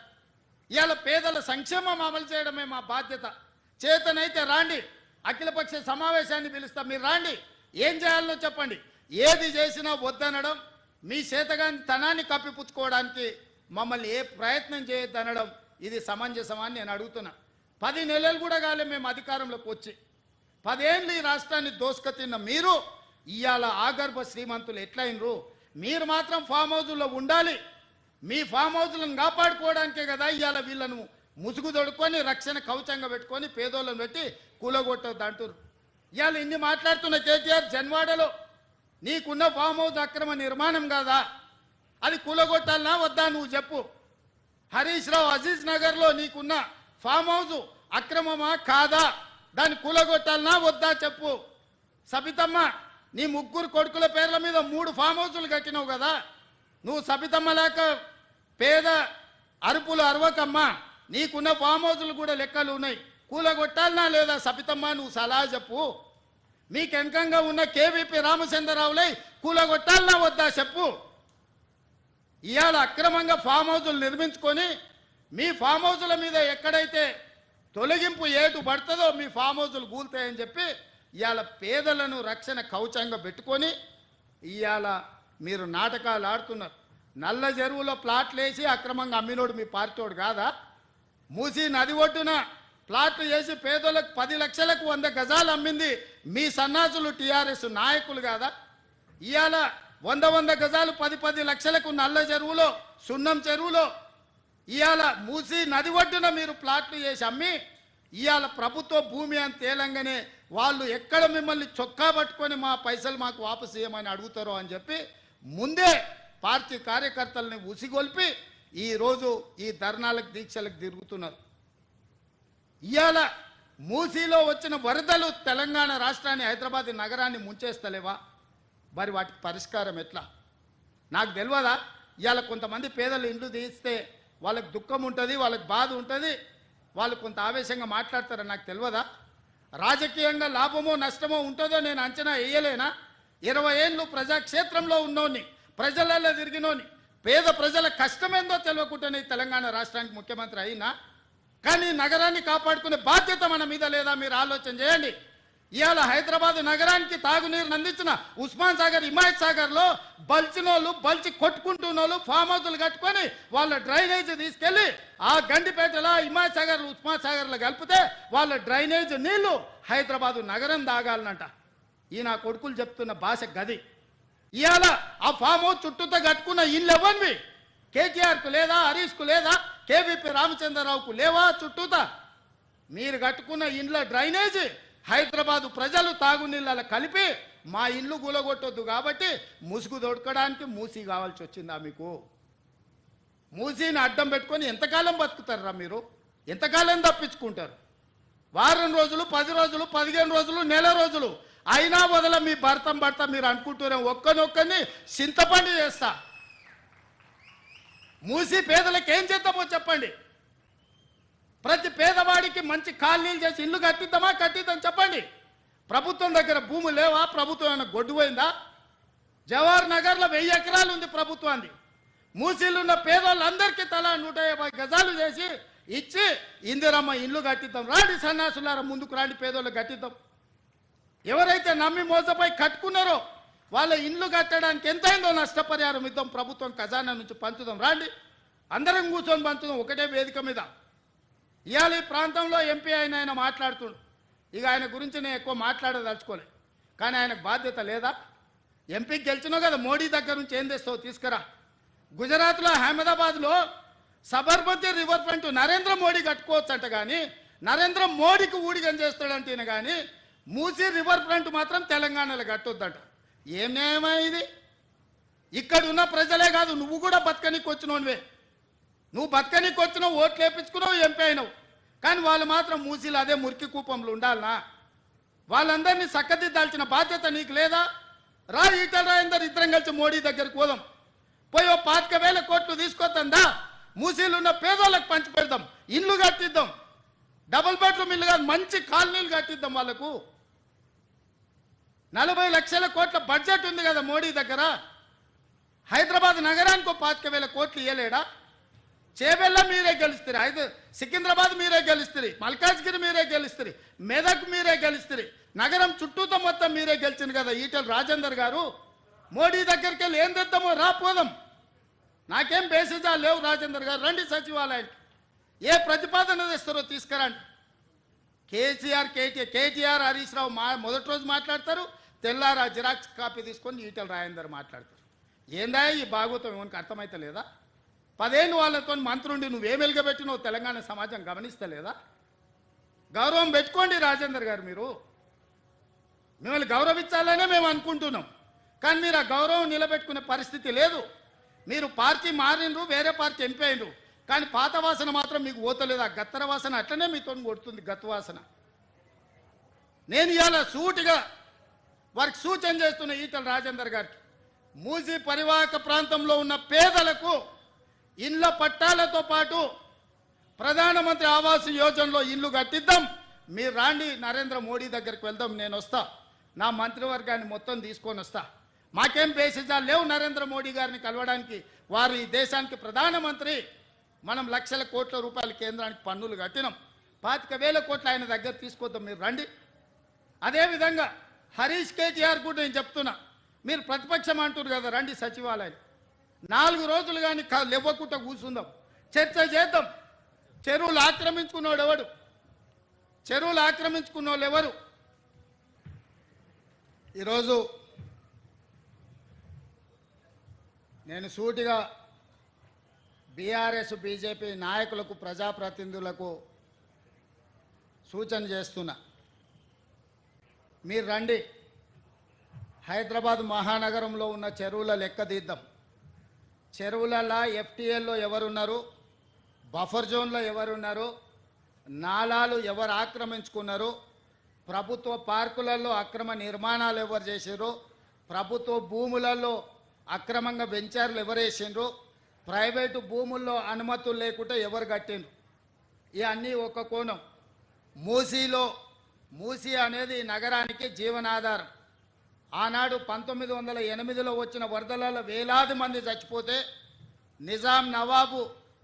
ఇవాళ పేదల సంక్షేమం అమలు చేయడమే మా బాధ్యత. చేతనైతే రాండి, అఖిలపక్ష సమావేశాన్ని పిలుస్తాం, మీరు రాండి, ఏం చేయాలనో చెప్పండి. ఏది చేసినా వద్దనడం, మీ చేతగాని తనాన్ని కప్పిపుచ్చుకోవడానికి మమ్మల్ని ఏ ప్రయత్నం చేయొద్దనడం ఇది సమంజసమని నేను అడుగుతున్నా. 10 నెలలు కూడా కాలే మేము అధికారంలోకి వచ్చి. 10 ఏళ్ళు ఈ రాష్ట్రాన్ని దోసుక తిన్న మీరు ఇవాళ ఆగర్భ శ్రీమంతులు ఎట్లయినరు? మీరు మాత్రం ఫామ్ హౌజుల్లో ఉండాలి. మీ ఫామ్ హౌజులను కాపాడుకోవడానికే కదా ఇవాళ వీళ్ళను ముసుగు తొడుక్కొని రక్షణ కవచంగా పెట్టుకొని పేదోళ్ళను పెట్టి కూలగొట్టొద్దు అంటారు. ఇవాళ ఇన్ని మాట్లాడుతున్న కేటీఆర్ జన్వాడలో నీకున్న ఫామ్ హౌస్ అక్రమ నిర్మాణం కాదా? అది కూలగొట్టాలనా వద్దా నువ్వు చెప్పు. హరీష్ రావు అజీజ్ నగర్లో నీకున్న ఫామ్ హౌస్ అక్రమమా కాదా? దాన్ని కూలగొట్టాలనా వద్దా చెప్పు. సబితమ్మ, నీ 3 కొడుకుల పేర్ల మీద 3 ఫామ్ హౌజులు కట్టినావు కదా. నువ్వు సబితమ్మ లేక పేద అరుపులు అరవకమ్మా. నీకున్న ఫామ్ హౌజులు కూడా లెక్కలు ఉన్నాయి. కూలగొట్టాలనా లేదా సబితమ్మ? నువ్వు సలహా చెప్పు. మీకు వెనకంగా ఉన్న కేవీపీ రామచంద్రరావులై కూలగొట్టాలనా వద్దా చెప్పు. ఇవాళ అక్రమంగా ఫామ్ హౌజులు నిర్మించుకొని మీ ఫామ్ హౌజుల మీద ఎక్కడైతే తొలగింపు ఏటు పడుతుందో మీ ఫామ్ హౌజులు కూలుతాయని చెప్పి ఇవాళ పేదలను రక్షణ కవచంగా పెట్టుకొని ఇవాళ మీరు నాటకాలు ఆడుతున్నారు. నల్ల చెరువులో ప్లాట్లు వేసి అక్రమంగా అమ్మినోడు మీ పార్టీోడు కాదా? మూసి నది ఒడ్డున ప్లాట్లు వేసి పేదలకు 10 లక్షలకు 100 గజాలు అమ్మింది మీ సన్నాసులు టీఆర్ఎస్ నాయకులు కాదా? ఇవాళ 100 గజాలు 10 లక్షలకు నల్ల చెరువులో సున్నం చెరువులో ఇవాళ మూసి నది ఒడ్డున మీరు ప్లాట్లు చేసి అమ్మి ఇవాళ ప్రభుత్వ భూమి అని తేలంగానే వాళ్ళు ఎక్కడ మిమ్మల్ని చొక్కా పట్టుకొని మా పైసలు మాకు వాపసు చేయమని అడుగుతారో అని చెప్పి ముందే పార్టీ కార్యకర్తలని ఉసిగొల్పి ఈరోజు ఈ ధర్నాలకు దీక్షలకు తిరుగుతున్నారు. ఇవాళ మూసీలో వచ్చిన వరదలు తెలంగాణ రాష్ట్రాన్ని హైదరాబాద్ నగరాన్ని ముంచేస్తలేవా? మరి వాటికి పరిష్కారం ఎట్లా? నాకు తెలియదా? ఇవాళ కొంతమంది పేదలు ఇండ్లు తీస్తే వాళ్ళకి దుఃఖం ఉంటుంది, వాళ్ళకి బాధ ఉంటుంది, వాళ్ళు కొంత ఆవేశంగా మాట్లాడతారని నాకు తెలియదా? రాజకీయంగా లాభమో నష్టమో ఉంటుందో నేను అంచనా వేయలేనా? 20 ఏళ్ళు ప్రజాక్షేత్రంలో ఉన్నోని, ప్రజలలో తిరిగినోని, పేద ప్రజల కష్టమేందో తెలియకుండానే తెలంగాణ రాష్ట్రానికి ముఖ్యమంత్రి అయినా కానీ నగరాన్ని కాపాడుకునే బాధ్యత మన మీద లేదా? మీరు ఆలోచన చేయండి. ఇవాళ హైదరాబాద్ నగరానికి తాగునీరు అందించిన ఉస్మాన్ సాగర్ హిమాయత్ సాగర్లో బల్చినోళ్ళు బల్చి కొట్టుకుంటున్నోళ్ళు ఫామ్ హౌస్లు కట్టుకొని వాళ్ళ డ్రైనేజ్ తీసుకెళ్లి ఆ గండిపేటలో హిమాయత్ సాగర్ ఉస్మాన్ సాగర్లో కలిపితే వాళ్ళ డ్రైనేజ్ నీళ్లు హైదరాబాదు నగరం తాగాలనంట. ఈ నా కొడుకులు చెప్తున్న భాష గది. ఇవాళ ఆ ఫామ్ హౌస్ చుట్టూతో కట్టుకున్న ఇల్లు ఎవరివి? కేటీఆర్కు లేదా, హరీష్కు లేదా, కేవీపీ రామచంద్రరావుకు లేవా చుట్టూతా? మీరు కట్టుకున్న ఇండ్ల డ్రైనేజీ హైదరాబాదు ప్రజలు తాగునీళ్ళ కలిపి మా ఇల్లు గులగొట్టొద్దు కాబట్టి ముసుగు దొడకడానికి మూసి కావాల్సి వచ్చిందా మీకు? మూసీని అడ్డం పెట్టుకొని ఎంతకాలం బతుకుతారా మీరు? ఎంతకాలం తప్పించుకుంటారు? వారం రోజులు, 10 రోజులు, 15 రోజులు, నెల రోజులు అయినా వదల మీ భర్త మీరు అనుకుంటున్నాం ఒక్కనొక్కని చింతపండు చేస్తా. మూసి పేదలకు ఏం చేద్దామో చెప్పండి. ప్రతి పేదవాడికి మంచి కాలనీలు చేసి ఇల్లు కట్టిద్దాం చెప్పండి. ప్రభుత్వం దగ్గర భూమి లేవా? ప్రభుత్వం ఏమైనా గొడ్డుపోయిందా? జవహర్ నగర్లో 1000 ఎకరాలు ఉంది ప్రభుత్వాన్ని. మూసీలు ఉన్న పేదవాళ్ళందరికీ తలా 150 గజాలు చేసి ఇచ్చి ఇందిరమ్మ ఇల్లు కట్టిద్దాం. రాండి సన్నాసులారా, ముందుకు రాండి, పేదోళ్ళు కట్టిద్దాం. ఎవరైతే నమ్మి మోసపోయి కట్టుకున్నారో వాళ్ళ ఇల్లు కట్టడానికి ఎంతైందో నష్టపరిహారం ఇద్దాం, ప్రభుత్వం ఖజానా నుంచి పంచుదాం. రాండి, అందరం కూర్చొని పంచుదాం ఒకటే వేదిక మీద. ఇవాళ ఈ ప్రాంతంలో ఎంపీ ఆయన మాట్లాడుతుండు. ఇక ఆయన గురించి నేను ఎక్కువ మాట్లాడదలుచుకోలే, కానీ ఆయనకు బాధ్యత లేదా? ఎంపీకి గెలిచినావు కదా, మోడీ దగ్గర నుంచి ఏం తెస్తావు తీసుకురా. గుజరాత్లో అహ్మదాబాద్లో సబర్మతి రివర్ ఫ్రంట్ నరేంద్ర మోడీ కట్టుకోవచ్చు అంట, కానీ నరేంద్ర మోడీకి ఊడిగం చేస్తాడంటే కానీ మూసీ రివర్ ఫ్రంట్ మాత్రం తెలంగాణలో కట్టొద్దంట. ఏమేమో ఇది? ఇక్కడ ఉన్న ప్రజలే కాదు, నువ్వు కూడా బతకనీకి వచ్చినోనివే. నువ్వు బతకనీకి వచ్చినావు, ఓట్లు వేయించుకున్నావు, ఎంపీ అయినావు. కానీ వాళ్ళు మాత్రం మూసీలు అదే మురికి కూపంలో ఉండాలనా? వాళ్ళందరినీ చక్కదిద్దాల్సిన బాధ్యత నీకు లేదా? రా, ఈటల రాజేందర్ ఇద్దరం కలిసి మోడీ దగ్గరికి పోదాం. పోయి 25,000 కోట్లు తీసుకొద్దా, మూసీలు ఉన్న పేదోళ్ళకి పంచి పెడదాం, ఇల్లు కట్టిద్దాం. డబుల్ బెడ్రూమ్ ఇల్లు కాదు, మంచి కాలనీలు కట్టిద్దాం వాళ్ళకు. 40 లక్షల కోట్ల బడ్జెట్ ఉంది కదా మోడీ దగ్గర. హైదరాబాద్ నగరానికి 25,000 కోట్లు ఇవ్వలేడా? చేబెల్ల మీరే గెలుస్తారు, సికింద్రాబాద్ మీరే గెలుస్తారు, మల్కాజ్గిరి మీరే గెలుస్తారు, మెదక్ మీరే గెలుస్తారు, నగరం చుట్టూతో మొత్తం మీరే గెలిచింది కదా ఈటల రాజేందర్ గారు. మోడీ దగ్గరికి వెళ్ళి ఏం తెద్దామో రాపోదాం. నాకేం బేసిజాలు లేవు. రాజేందర్ గారు రండి సచివాలయానికి, ఏ ప్రతిపాదన తెస్తారో తీసుకురండి. కేటీఆర్ హరీష్ రావు మొదటి రోజు మాట్లాడతారు, తెల్లారా జిరాక్స్ కాపీ తీసుకొని ఈటల రాజేందర్ మాట్లాడతారు. ఏందా ఈ భాగవతం? ఏమనికి అర్థమైతే లేదా? 10 ఏళ్ళు వాళ్ళతో మంత్రుండి నువ్వేం వెలుగబెట్టినావు తెలంగాణ సమాజం గమనిస్తలేదా? గౌరవం పెట్టుకోండి రాజేందర్ గారు. మీరు మిమ్మల్ని గౌరవించాలనే మేము అనుకుంటున్నాం, కానీ మీరు ఆ గౌరవం నిలబెట్టుకునే పరిస్థితి లేదు. మీరు పార్టీ మారినరు, వేరే పార్టీ ఎంపీ అయినరు, కానీ పాత వాసన మాత్రం మీకు పోతలేదు. ఆ గత్తర వాసన అట్లనే మీతో కొడుతుంది, గత్తు వాసన. నేను ఇవాళ సూటిగా వారికి సూచన చేస్తున్న ఈటల రాజేందర్ గారికి, మూసీ పరివాహక ప్రాంతంలో ఉన్న పేదలకు ఇళ్ల పట్టాలతో పాటు ప్రధానమంత్రి ఆవాస్ యోజనలో ఇల్లు కట్టిద్దాం. మీరు రాండి, నరేంద్ర మోడీ దగ్గరికి వెళ్దాం. నేను వస్తా, నా మంత్రివర్గాన్ని మొత్తం తీసుకొని వస్తా. మాకేం బేసిజాలు లేవు నరేంద్ర మోడీ గారిని కలవడానికి. వారు ఈ దేశానికి ప్రధానమంత్రి. మనం లక్షల కోట్ల రూపాయల కేంద్రానికి పన్నులు కట్టినాం. 25,000 కోట్లు ఆయన దగ్గర తీసుకొద్దాం, మీరు రండి. అదేవిధంగా హరీష్ కేటీఆర్ కూడా నేను చెప్తున్నా, మీరు ప్రతిపక్షం అంటారు కదా, రండి సచివాలయం 4 రోజులు కానీ లేవకుండా కూర్చుందాం, చర్చ చేద్దాం. చెరువులు ఆక్రమించుకున్నోడు ఎవడు? చెరువులు ఆక్రమించుకున్నోళ్ళు ఎవరు? ఈరోజు నేను సూటిగా బీఆర్ఎస్ బీజేపీ నాయకులకు, ప్రజాప్రతినిధులకు సూచన చేస్తున్నా, మీరు రండి. హైదరాబాద్ మహానగరంలో ఉన్న చెరువుల లెక్క తీద్దాం. చెరువులలో ఎఫ్టీఎల్లో ఎవరున్నారు, బఫర్ జోన్లో ఎవరున్నారు, నాలాలు ఎవరు ఆక్రమించుకున్నారు, ప్రభుత్వ పార్కులలో అక్రమ నిర్మాణాలు ఎవరు చేసారు, ప్రభుత్వ భూములలో అక్రమంగా వెంచర్లు ఎవరు వేసిండ్రు, ప్రైవేటు భూముల్లో అనుమతులు లేకుండా ఎవరు కట్టిండ్రు. ఇవన్నీ ఒక కోణం. మూసీ అనేది నగరానికి జీవనాధారం. ఆనాడు 1908లో వచ్చిన వరదలలో వేలాది మంది చచ్చిపోతే నిజాం నవాబు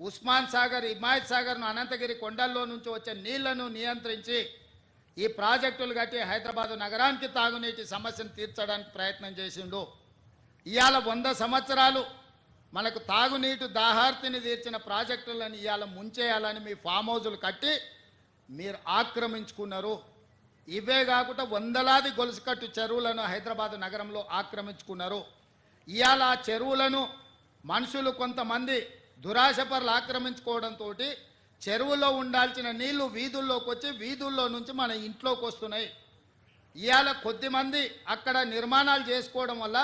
ఉస్మాన్ సాగర్, హిమాయత్ సాగర్ను, అనంతగిరి కొండల్లో నుంచి వచ్చే నీళ్లను నియంత్రించి ఈ ప్రాజెక్టులు కట్టి హైదరాబాదు నగరానికి తాగునీటి సమస్యను తీర్చడానికి ప్రయత్నం చేసిండు. ఇవాళ 100 సంవత్సరాలు మనకు తాగునీటి దాహార్తిని తీర్చిన ప్రాజెక్టులను ఇవాళ ముంచేయాలని మీ ఫామ్ హౌజులు కట్టి మీరు ఆక్రమించుకున్నారు. ఇవే కాకుండా వందలాది గొలుసుకట్టు చెరువులను హైదరాబాదు నగరంలో ఆక్రమించుకున్నారు. ఇవాళ ఆ చెరువులను మనుషులు కొంతమంది దురాశపరులు ఆక్రమించుకోవడంతో చెరువులో ఉండాల్సిన నీళ్లు వీధుల్లోకి వచ్చి వీధుల్లో నుంచి మన ఇంట్లోకి వస్తున్నాయి. ఇవాళ కొద్దిమంది అక్కడ నిర్మాణాలు చేసుకోవడం వల్ల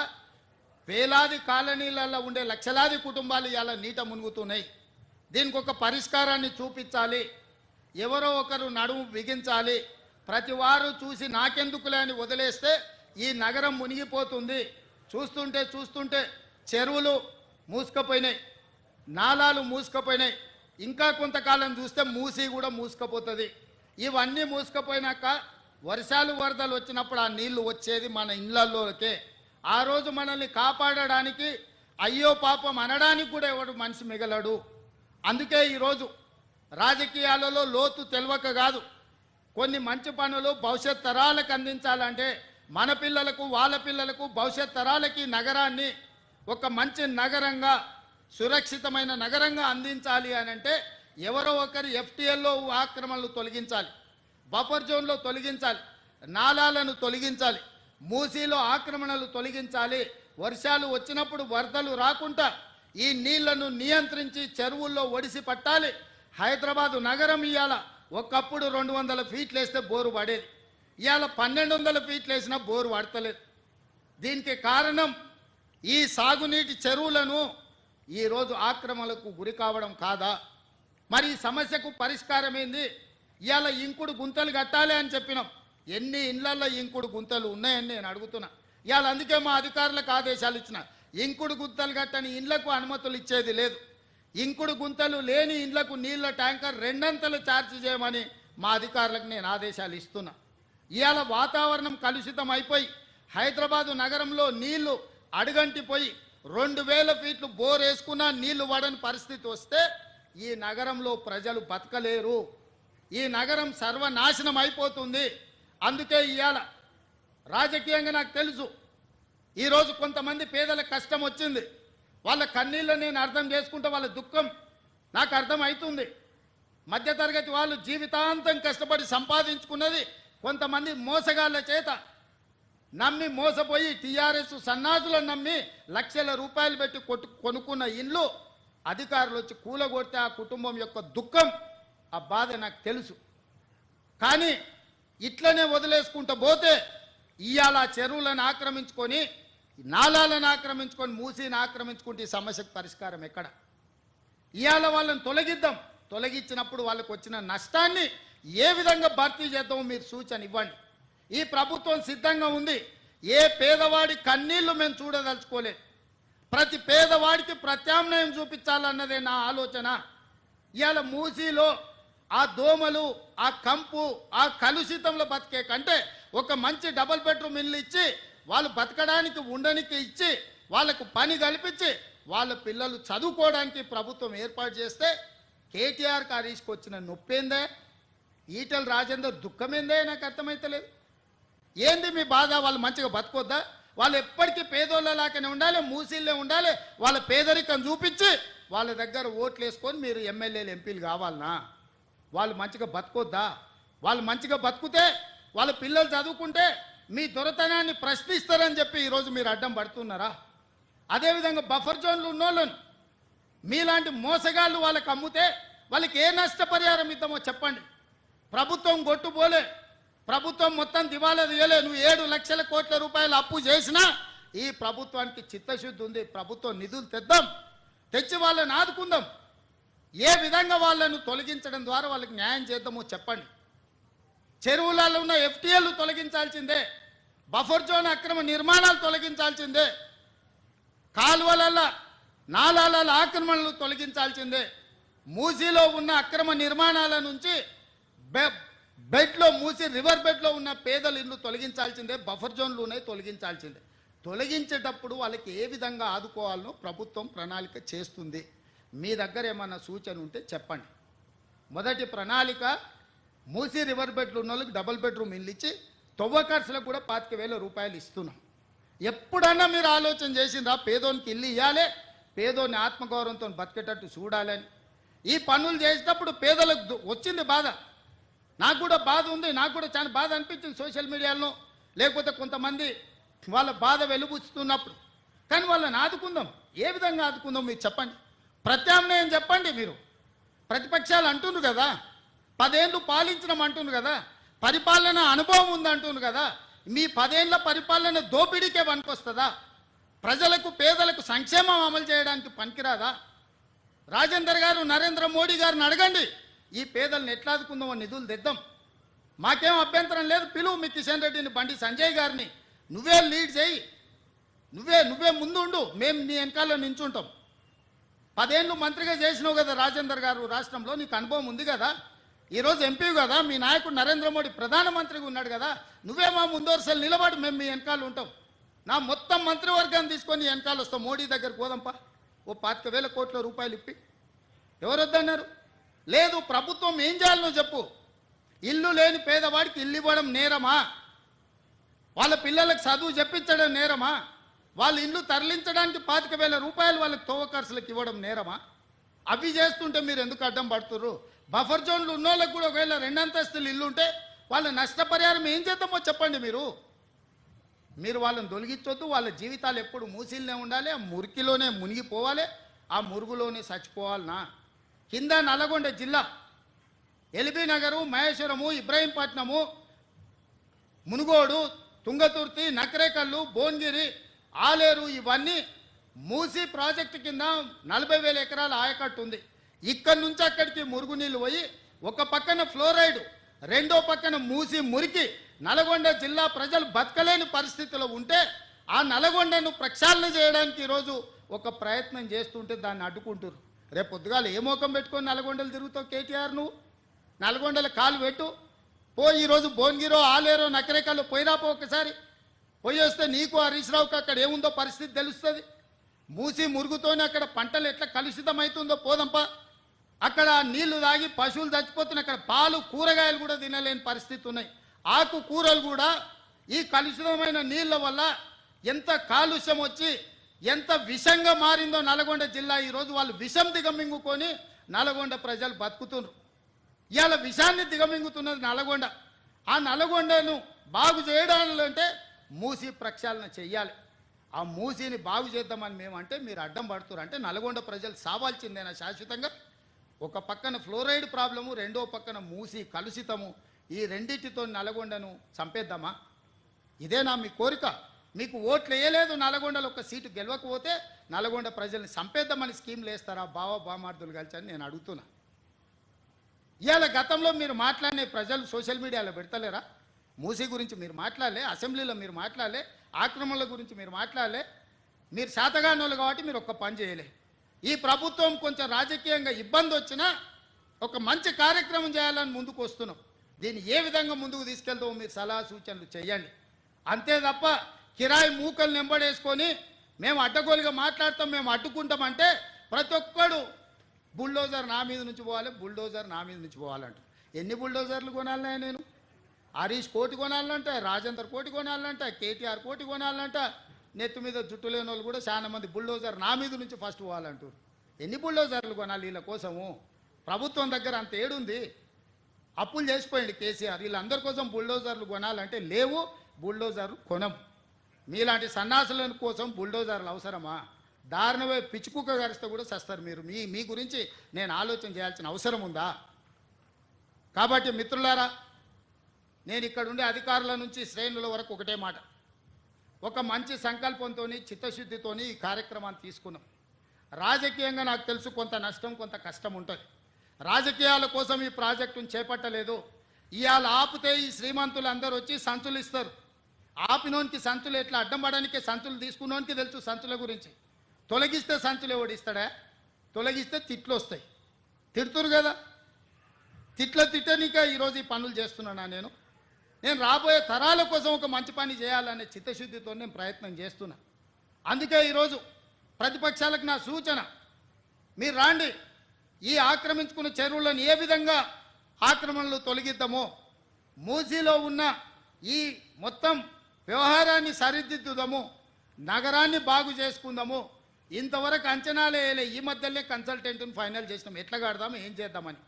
వేలాది కాలనీలలో ఉండే లక్షలాది కుటుంబాలు ఇవాళ నీట మునుగుతున్నాయి. దీనికి ఒక పరిష్కారాన్ని చూపించాలి. ఎవరో ఒకరు నడుము బిగించాలి. ప్రతి వారు చూసి నాకెందుకులే అని వదిలేస్తే ఈ నగరం మునిగిపోతుంది. చూస్తుంటే చెరువులు మూసుకుపోయినాయి, నాలాలు మూసుకుపోయినాయి. ఇంకా కొంతకాలం చూస్తే మూసి కూడా మూసుకుపోతుంది. ఇవన్నీ మూసుకుపోయినాక వర్షాలు వరదలు వచ్చినప్పుడు ఆ నీళ్లు వచ్చేది మన ఇళ్లలోకే. ఆ రోజు మనల్ని కాపాడడానికి అయ్యో పాపం అనడానికి కూడా ఎవడు మనిషి మిగలడు. అందుకే ఈరోజు రాజకీయాలలో లోతు తెలియక కాదు, కొన్ని మంచి పనులు భవిష్యత్ తరాలకు అందించాలంటే మన పిల్లలకు వాళ్ళ పిల్లలకు భవిష్యత్ తరాలకి నగరాన్ని ఒక మంచి నగరంగా సురక్షితమైన నగరంగా అందించాలి అని అంటే ఎవరో ఒకరు ఎఫ్టీఎల్లో ఆక్రమణలు తొలగించాలి, బఫర్ జోన్లో తొలగించాలి, నాలాలను తొలగించాలి, మూసీలో ఆక్రమణలు తొలగించాలి. వర్షాలు వచ్చినప్పుడు వరదలు రాకుండా ఈ నీళ్లను నియంత్రించి చెరువుల్లో ఒడిసి పట్టాలి. హైదరాబాదు నగరం ఇవాళ ఒకప్పుడు 200 ఫీట్లు వేస్తే బోరు పడేది, ఇవాళ 1200 ఫీట్లు వేసినా బోరు పడతలేదు. దీనికి కారణం ఈ సాగునీటి చెరువులను ఈరోజు ఆక్రమణలకు గురి కావడం కాదా? మరి ఈ సమస్యకు పరిష్కారం ఏంది? ఇవాళ ఇంకుడు గుంతలు కట్టాలి అని చెప్పినాం. ఎన్ని ఇళ్లలో ఇంకుడు గుంతలు ఉన్నాయని నేను అడుగుతున్నా. ఇవాళ అందుకే మా అధికారులకు ఆదేశాలు ఇచ్చిన, ఇంకుడు గుంతలు కట్టని ఇళ్లకు అనుమతులు ఇచ్చేది లేదు. ఇంకుడు గుంతలు లేని ఇళ్లకు నీళ్ల ట్యాంకర్ 2 అంతలు ఛార్జ్ చేయమని మా అధికారులకు నేను ఆదేశాలు ఇస్తున్నా. ఇవాళ వాతావరణం కలుషితం అయిపోయి హైదరాబాదు నగరంలో నీళ్లు అడుగంటిపోయి 2000 ఫీట్లు బోర్ వేసుకున్నా నీళ్లు పడని పరిస్థితి వస్తే ఈ నగరంలో ప్రజలు బతకలేరు. ఈ నగరం సర్వనాశనం అయిపోతుంది. అందుకే ఇవాళ రాజకీయంగా నాకు తెలుసు, ఈరోజు కొంతమంది పేదల కష్టం వచ్చింది, వాళ్ళ కన్నీళ్ళు నేను అర్థం చేసుకుంటే వాళ్ళ దుఃఖం నాకు అర్థం అవుతుంది. మధ్యతరగతి వాళ్ళు జీవితాంతం కష్టపడి సంపాదించుకున్నది కొంతమంది మోసగాళ్ళ చేత నమ్మి మోసపోయి టీఆర్ఎస్ సన్నాసులను నమ్మి లక్షల రూపాయలు పెట్టి కొనుక్కున్న ఇల్లు అధికారులు వచ్చి కూలగొడితే ఆ కుటుంబం యొక్క దుఃఖం, ఆ బాధ నాకు తెలుసు. కానీ ఇట్లనే వదిలేసుకుంటూ పోతే ఇవాళ చెరువులను ఆక్రమించుకొని నాలాలను ఆక్రమించుకొని మూసీని ఆక్రమించుకుంటే ఈ సమస్యకు పరిష్కారం ఎక్కడ? ఇవాళ వాళ్ళని తొలగిద్దాం. తొలగించినప్పుడు వాళ్ళకు వచ్చిన నష్టాన్ని ఏ విధంగా భర్తీ చేద్దామో మీరు సూచన ఇవ్వండి. ఈ ప్రభుత్వం సిద్ధంగా ఉంది. ఏ పేదవాడి కన్నీళ్లు మేము చూడదలుచుకోలేదు. ప్రతి పేదవాడికి ప్రత్యామ్నాయం చూపించాలన్నదే నా ఆలోచన. ఇవాళ మూసీలో ఆ దోమలు, ఆ కంపు, ఆ కలుషితంలో బతికే కంటే ఒక మంచి డబుల్ బెడ్రూమ్ ఇల్లు ఇచ్చి వాళ్ళు బతకడానికి ఉండడానికి ఇచ్చి వాళ్ళకు పని కల్పించి వాళ్ళ పిల్లలు చదువుకోవడానికి ప్రభుత్వం ఏర్పాటు చేస్తే కేటీఆర్ హరీష్కి వచ్చిన నొప్పేందే, ఈటల రాజేందర్ దుఃఖమేందే నాకు అర్థమైతలేదు. ఏంది మీ బాధ? వాళ్ళు మంచిగా బతకొద్దా? వాళ్ళు ఎప్పటికీ పేదోళ్ళలాగానే ఉండాలి, మూసీళ్ళే ఉండాలి. వాళ్ళ పేదరికం చూపించి వాళ్ళ దగ్గర ఓట్లు వేసుకొని మీరు ఎమ్మెల్యేలు ఎంపీలు కావాలనా? వాళ్ళు మంచిగా బతకొద్దా? వాళ్ళు మంచిగా బతుకుతే వాళ్ళ పిల్లలు చదువుకుంటే మీ దొరతనాన్ని ప్రశ్నిస్తారని చెప్పి ఈరోజు మీరు అడ్డం పడుతున్నారా? అదేవిధంగా బఫర్ జోన్లు ఉన్నోళ్ళను మీలాంటి మోసగాళ్ళు వాళ్ళకి అమ్ముతే వాళ్ళకి ఏ నష్టపరిహారం ఇద్దామో చెప్పండి. ప్రభుత్వం గొట్టుపోలే, ప్రభుత్వం మొత్తం దివాలా తీయలే. నువ్వు 7 లక్షల కోట్ల రూపాయలు అప్పు చేసినా ఈ ప్రభుత్వానికి చిత్తశుద్ధి ఉంది. ప్రభుత్వం నిధులు తెద్దాం, తెచ్చి వాళ్ళని ఆదుకుందాం. ఏ విధంగా వాళ్ళను తొలగించడం ద్వారా వాళ్ళకి న్యాయం చేద్దామో చెప్పండి. చెరువులలో ఉన్న ఎఫ్టీఎల్లు తొలగించాల్సిందే, బఫర్ జోన్ అక్రమ నిర్మాణాలు తొలగించాల్సిందే, కాలువల నాలాల ఆక్రమణలు తొలగించాల్సిందే, మూసీలో ఉన్న అక్రమ నిర్మాణాల నుంచి బెడ్లో మూసి రివర్ బెడ్లో ఉన్న పేదల ఇల్లు తొలగించాల్సిందే, బఫర్ జోన్లు ఉన్నాయి తొలగించాల్సిందే. తొలగించేటప్పుడు వాళ్ళకి ఏ విధంగా ఆదుకోవాలనో ప్రభుత్వం ప్రణాళిక చేస్తుంది. మీ దగ్గర ఏమన్నా సూచన ఉంటే చెప్పండి. మొదటి ప్రణాళిక మూసీ రివర్ బెడ్లు ఉన్న వాళ్ళకి డబుల్ బెడ్రూమ్ ఇల్లు ఇచ్చి తవ్వకర్సులకు కూడా 25,000 రూపాయలు ఇస్తున్నాం. ఎప్పుడన్నా మీరు ఆలోచన చేసిండ్రా పేదోనికి ఇల్లు ఇవ్వాలి, పేదోని ఆత్మగౌరవంతో బతికేటట్టు చూడాలని? ఈ పనులు చేసేటప్పుడు పేదలకు వచ్చింది బాధ. నాకు కూడా బాధ ఉంది, నాకు కూడా చాలా బాధ అనిపించింది సోషల్ మీడియాలో, లేకపోతే కొంతమంది వాళ్ళ బాధ వెలుబుచ్చుతున్నప్పుడు. కానీ వాళ్ళని ఆదుకుందాం. ఏ విధంగా ఆదుకుందాం మీరు చెప్పండి, ప్రత్యామ్నాయం చెప్పండి. మీరు ప్రతిపక్షాలు అంటున్నారు కదా, 10 ఏళ్ళు పాలించడం అంటున్నారు కదా, పరిపాలన అనుభవం ఉంది అంటున్నారు కదా, మీ 10 ఏళ్ల పరిపాలన దోపిడీకే పనికొస్తుందా? ప్రజలకు పేదలకు సంక్షేమం అమలు చేయడానికి పనికిరాదా? రాజేందర్ గారు నరేంద్ర మోడీ గారిని అడగండి, ఈ పేదలను ఎట్లా ఆదుకుందామో నిధులు తెద్దాం. మాకేం అభ్యంతరం లేదు, పిలువు మీ కిషన్ రెడ్డిని, బండి సంజయ్ గారిని, నువ్వే లీడ్ చేయి, నువ్వే ముందు ఉండు, మేము నీ వెనకాల నించుంటాం. 10 ఏళ్ళు మంత్రిగా చేసినావు కదా రాజేందర్ గారు, రాష్ట్రంలో నీకు అనుభవం ఉంది కదా, ఈరోజు ఎంపీ కదా, మీ నాయకుడు నరేంద్ర మోడీ ప్రధానమంత్రిగా ఉన్నాడు కదా, నువ్వే మా ముందు వరుసలు నిలబడి మేము మీ వెనకాల ఉంటాం. నా మొత్తం మంత్రివర్గాన్ని తీసుకొని వెనకాల వస్తాం, మోడీ దగ్గరకు పోదాంపా, ఓ 25,000 కోట్ల రూపాయలు ఇప్పి. ఎవరు వద్దన్నారు? లేదు, ప్రభుత్వం ఏం చేయాలనో చెప్పు. ఇల్లు లేని పేదవాడికి ఇల్లు ఇవ్వడం నేరమా? వాళ్ళ పిల్లలకు చదువు చెప్పించడం నేరమా? వాళ్ళ ఇల్లు తరలించడానికి 25,000 రూపాయలు వాళ్ళకి తవ్వకర్సులకు ఇవ్వడం నేరమా? అవి చేస్తుంటే మీరు ఎందుకు అడ్డం పడుతుర్రు? బఫర్ జోన్లు ఉన్న వాళ్ళకి కూడా ఒకవేళ 2 అంతస్తులు ఇల్లు ఉంటే వాళ్ళ నష్టపరిహారం ఏం చేద్దామో చెప్పండి. మీరు వాళ్ళని తొలగించొద్దు. వాళ్ళ జీవితాలు ఎప్పుడు మూసిల్నే ఉండాలి, ఆ మురికిలోనే మునిగిపోవాలి, ఆ మురుగులోనే చచ్చిపోవాలనా? కింద నల్లగొండ జిల్లా ఎల్బీ నగరు, మహేశ్వరము, ఇబ్రాహీంపట్నము, మునుగోడు, తుంగతుర్తి, నకరేకల్లు, భువనగిరి, ఆలేరు, ఇవన్నీ మూసీ ప్రాజెక్టు కింద 40,000 ఎకరాల ఆయకట్టు ఉంది. ఇక్కడి నుంచి అక్కడికి మురుగునీళ్ళు పోయి ఒక పక్కన ఫ్లోరైడ్, రెండో పక్కన మూసి మురికి నల్గొండ జిల్లా ప్రజలు బతకలేని పరిస్థితిలో ఉంటే ఆ నల్గొండను ప్రక్షాళన చేయడానికి ఈరోజు ఒక ప్రయత్నం చేస్తుంటే దాన్ని అడ్డుకుంటారు. రేపు పొద్దుగాల ఏ మోకం పెట్టుకొని నల్గొండలు తిరుగుతావు కేటీఆర్? నువ్వు నల్గొండల కాలు పెట్టు పో. ఈరోజు భువనగిరో, ఆలేరో, నకరేకల్లో పోయిరాపో, ఒకసారి పోయి వస్తే నీకు హరీష్ రావుకి అక్కడ ఏముందో పరిస్థితి తెలుస్తుంది. మూసి మురుగుతోనే అక్కడ పంటలు ఎట్లా కలుషితమవుతుందో పోదంపా. అక్కడ నీళ్లు తాగి పశువులు చచ్చిపోతున్నాయి, అక్కడ పాలు, కూరగాయలు కూడా తినలేని పరిస్థితి ఉన్నాయి. ఆకు కూరలు కూడా ఈ కలుషితమైన నీళ్ల వల్ల ఎంత కాలుష్యం వచ్చి ఎంత విషంగా మారిందో నల్గొండ జిల్లా. ఈరోజు వాళ్ళు విషం దిగమింగుకొని నల్గొండ ప్రజలు బతుకుతున్నారు. ఇవాళ విషాన్ని దిగమింగుతున్నది నల్గొండ. ఆ నల్గొండను బాగు చేయడాలంటే మూసి ప్రక్షాళన చెయ్యాలి. ఆ మూసిని బాగు చేద్దామని మేమంటే మీరు అడ్డం పడుతున్నారు. అంటే నల్గొండ ప్రజలు సావాల్సిందేనా శాశ్వతంగా? ఒక పక్కన ఫ్లోరైడ్ ప్రాబ్లము, రెండో పక్కన మూసి కలుషితము, ఈ రెండింటితో నల్గొండను చంపేద్దామా? ఇదేనా మీ కోరిక? మీకు ఓట్లు వేయలేదు, నల్గొండలో ఒక సీటు గెలవకపోతే నల్గొండ ప్రజల్ని చంపేద్దామని స్కీమ్లు వేస్తారా బామార్దులు కలిసి అని నేను అడుగుతున్నా. ఇవాళ గతంలో మీరు మాట్లాడిన ప్రజలు సోషల్ మీడియాలో పెడతలేరా? మూసీ గురించి మీరు మాట్లాడలే, అసెంబ్లీలో మీరు మాట్లాడలే, ఆక్రమణల గురించి మీరు మాట్లాడలే. మీరు శాతగానోళ్ళు కాబట్టి మీరు ఒక్క పని చేయలే. ఈ ప్రభుత్వం కొంచెం రాజకీయంగా ఇబ్బంది వచ్చినా ఒక మంచి కార్యక్రమం చేయాలని ముందుకు వస్తున్నాం. దీన్ని ఏ విధంగా ముందుకు తీసుకెళ్తామో మీరు సలహా సూచనలు చేయండి. అంతే తప్ప కిరాయి మూకలు నెంబడేసుకొని మేము అడ్డగోలుగా మాట్లాడతాం, మేము అడ్డుకుంటామంటే ప్రతి ఒక్కడు బుల్డోజర్ నా మీద నుంచి పోవాలి, బుల్డోజర్ నా మీద నుంచి పోవాలంట. ఎన్ని బుల్డోజర్లు కొనాలన్నా నేను? హరీష్ కోటి కొనాలంట, రాజేందర్ కోటి కొనాలంట, కేటీఆర్ కోటి కొనాలంట. నెత్తి మీద జుట్టు లేని వాళ్ళు కూడా చాలా మంది బుల్డోజర్ నా మీద నుంచి ఫస్ట్ పోవాలంటారు. ఎన్ని బుల్డోజర్లు కొనాలి వీళ్ళ కోసము? ప్రభుత్వం దగ్గర అంత ఏడుంది? అప్పులు చేసిపోయింది కేసీఆర్. వీళ్ళందరి కోసం బుల్డోజర్లు కొనాలంటే లేవు, బుల్డోజర్లు కొనం. మీలాంటి సన్నాసుల కోసం బుల్డోజర్లు అవసరమా? దారుణమే పిచ్చుకుక్క గరిస్తే కూడా చస్తారు మీరు. మీ గురించి నేను ఆలోచన చేయాల్సిన అవసరం ఉందా? కాబట్టి మిత్రులారా, నేను ఇక్కడ ఉండే అధికారుల నుంచి శ్రేణుల వరకు ఒకటే మాట, ఒక మంచి సంకల్పంతో చిత్తశుద్ధితో ఈ కార్యక్రమాన్ని తీసుకున్నాం. రాజకీయంగా నాకు తెలుసు కొంత నష్టం కొంత కష్టం ఉంటుంది. రాజకీయాల కోసం ఈ ప్రాజెక్టును చేపట్టలేదు. ఇవాళ ఆపితే ఈ శ్రీమంతులు అందరూ వచ్చి సంచులు ఇస్తారు. ఆపినోనికి సంచులు ఎట్లా అడ్డం పడడానికి సంచులు తీసుకున్నోనికి తెలుసు సంచుల గురించి. తొలగిస్తే సంచులు ఎవడిస్తాడా? తొలగిస్తే తిట్లు వస్తాయి. తిడుతురు కదా, తిట్టనీక ఈరోజు ఈ పనులు చేస్తున్నానా నేను రాబోయే తరాల కోసం ఒక మంచి పని చేయాలనే చిత్తశుద్ధితో నేను ప్రయత్నం చేస్తున్నా. అందుకే ఈరోజు ప్రతిపక్షాలకు నా సూచన, మీరు రాండి, ఈ ఆక్రమించుకున్న చెరువులను ఏ విధంగా ఆక్రమణలు తొలగిద్దాము, మూసీలో ఉన్న ఈ మొత్తం వ్యవహారాన్ని సరిదిద్దుదాము, నగరాన్ని బాగు చేసుకుందాము. ఇంతవరకు అంచనాలే వేయలే. ఈ మధ్యలో కన్సల్టెంట్ని ఫైనల్ చేసినాం, ఎట్లా కడదాము, ఏం చేద్దామని.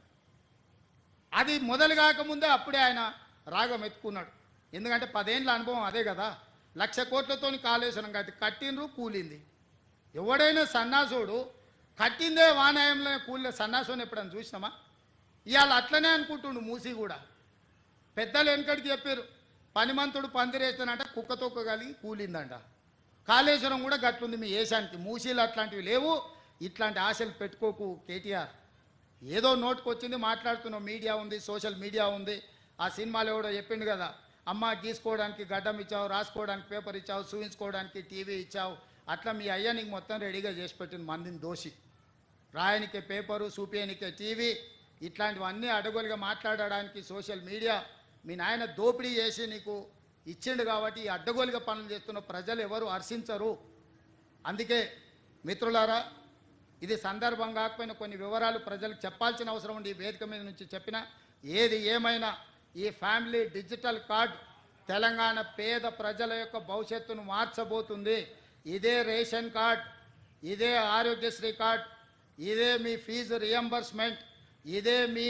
అది మొదలు కాకముందే అప్పుడే ఆయన రాగం ఎత్తుకున్నాడు. ఎందుకంటే 10 ఏళ్ళ అనుభవం అదే కదా. 1,00,000 కోట్లతో కాళేశ్వరం కట్టినరు, కూలింది. ఎవడైనా సన్నాసుడు కట్టిందే వానాయంలో కూలిన సన్నాసుని ఎప్పుడైనా చూసినామా? ఇవాళ అట్లనే అనుకుంటుండు మూసి కూడా. పెద్దలు వెనకడికి చెప్పారు, పనిమంతుడు పందిరేస్తానంట కుక్కతొక్క కలిగి కూలిందంట. కాళేశ్వరం కూడా గట్లుంది మీ ఏషానికి. మూసీలు అట్లాంటివి లేవు. ఇట్లాంటి ఆశలు పెట్టుకోకు కేటీఆర్. ఏదో నోటుకొచ్చింది మాట్లాడుతున్నావు. మీడియా ఉంది, సోషల్ మీడియా ఉంది. ఆ సినిమాలో ఎవడో చెప్పిండు కదా, అమ్మ గీసుకోవడానికి గడ్డం ఇచ్చావు, రాసుకోవడానికి పేపర్ ఇచ్చావు, చూయించుకోవడానికి టీవీ ఇచ్చావు. అట్లా మీ అయ్య నీకు మొత్తం రెడీగా చేసి పెట్టిన మందిని దోషి. రాయనికే పేపరు, చూపేనికే టీవీ, ఇట్లాంటివన్నీ అడగోలుగా మాట్లాడడానికి సోషల్ మీడియా మీ నాయన దోపిడీ చేసి నీకు ఇచ్చిండు. కాబట్టి ఈ అడ్డగోలుగా పనులు చేస్తున్న ప్రజలు ఎవరు హర్షించరు. అందుకే మిత్రులారా, ఇది సందర్భం కాకపోయినా కొన్ని వివరాలు ప్రజలకు చెప్పాల్సిన అవసరం ఉంది. ఈ వేదిక మీద నుంచి చెప్పిన ఏది ఏమైనా ఈ ఫ్యామిలీ డిజిటల్ కార్డ్ తెలంగాణ పేద ప్రజల యొక్క భవిష్యత్తును మార్చబోతుంది. ఇదే రేషన్ కార్డ్, ఇదే ఆరోగ్యశ్రీ కార్డ్, ఇదే మీ ఫీజు రియంబర్స్మెంట్, ఇదే మీ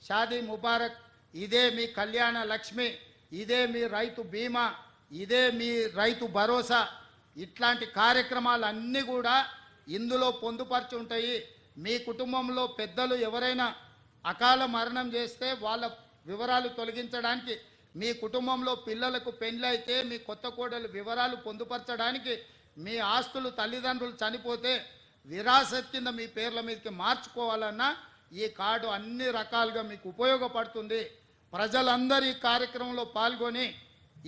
షాదీ ముబారక్, ఇదే మీ కళ్యాణ లక్ష్మి, ఇదే మీ రైతు బీమా, ఇదే మీ రైతు భరోసా. ఇట్లాంటి కార్యక్రమాలన్నీ కూడా ఇందులో పొందుపరిచి ఉంటాయి. మీ కుటుంబంలో పెద్దలు ఎవరైనా అకాల మరణం చేస్తే వాళ్ళ వివరాలు తొలగించడానికి, మీ కుటుంబంలో పిల్లలకు పెళ్లి అయితే మీ కొత్త కోడలు వివరాలు పొందుపరచడానికి, మీ ఆస్తులు తల్లిదండ్రులు చనిపోతే విరాసత్ కింద మీ పేర్ల మీదకి మార్చుకోవాలన్నా ఈ కార్డు అన్ని రకాలుగా మీకు ఉపయోగపడుతుంది. ప్రజలందరూ ఈ కార్యక్రమంలో పాల్గొని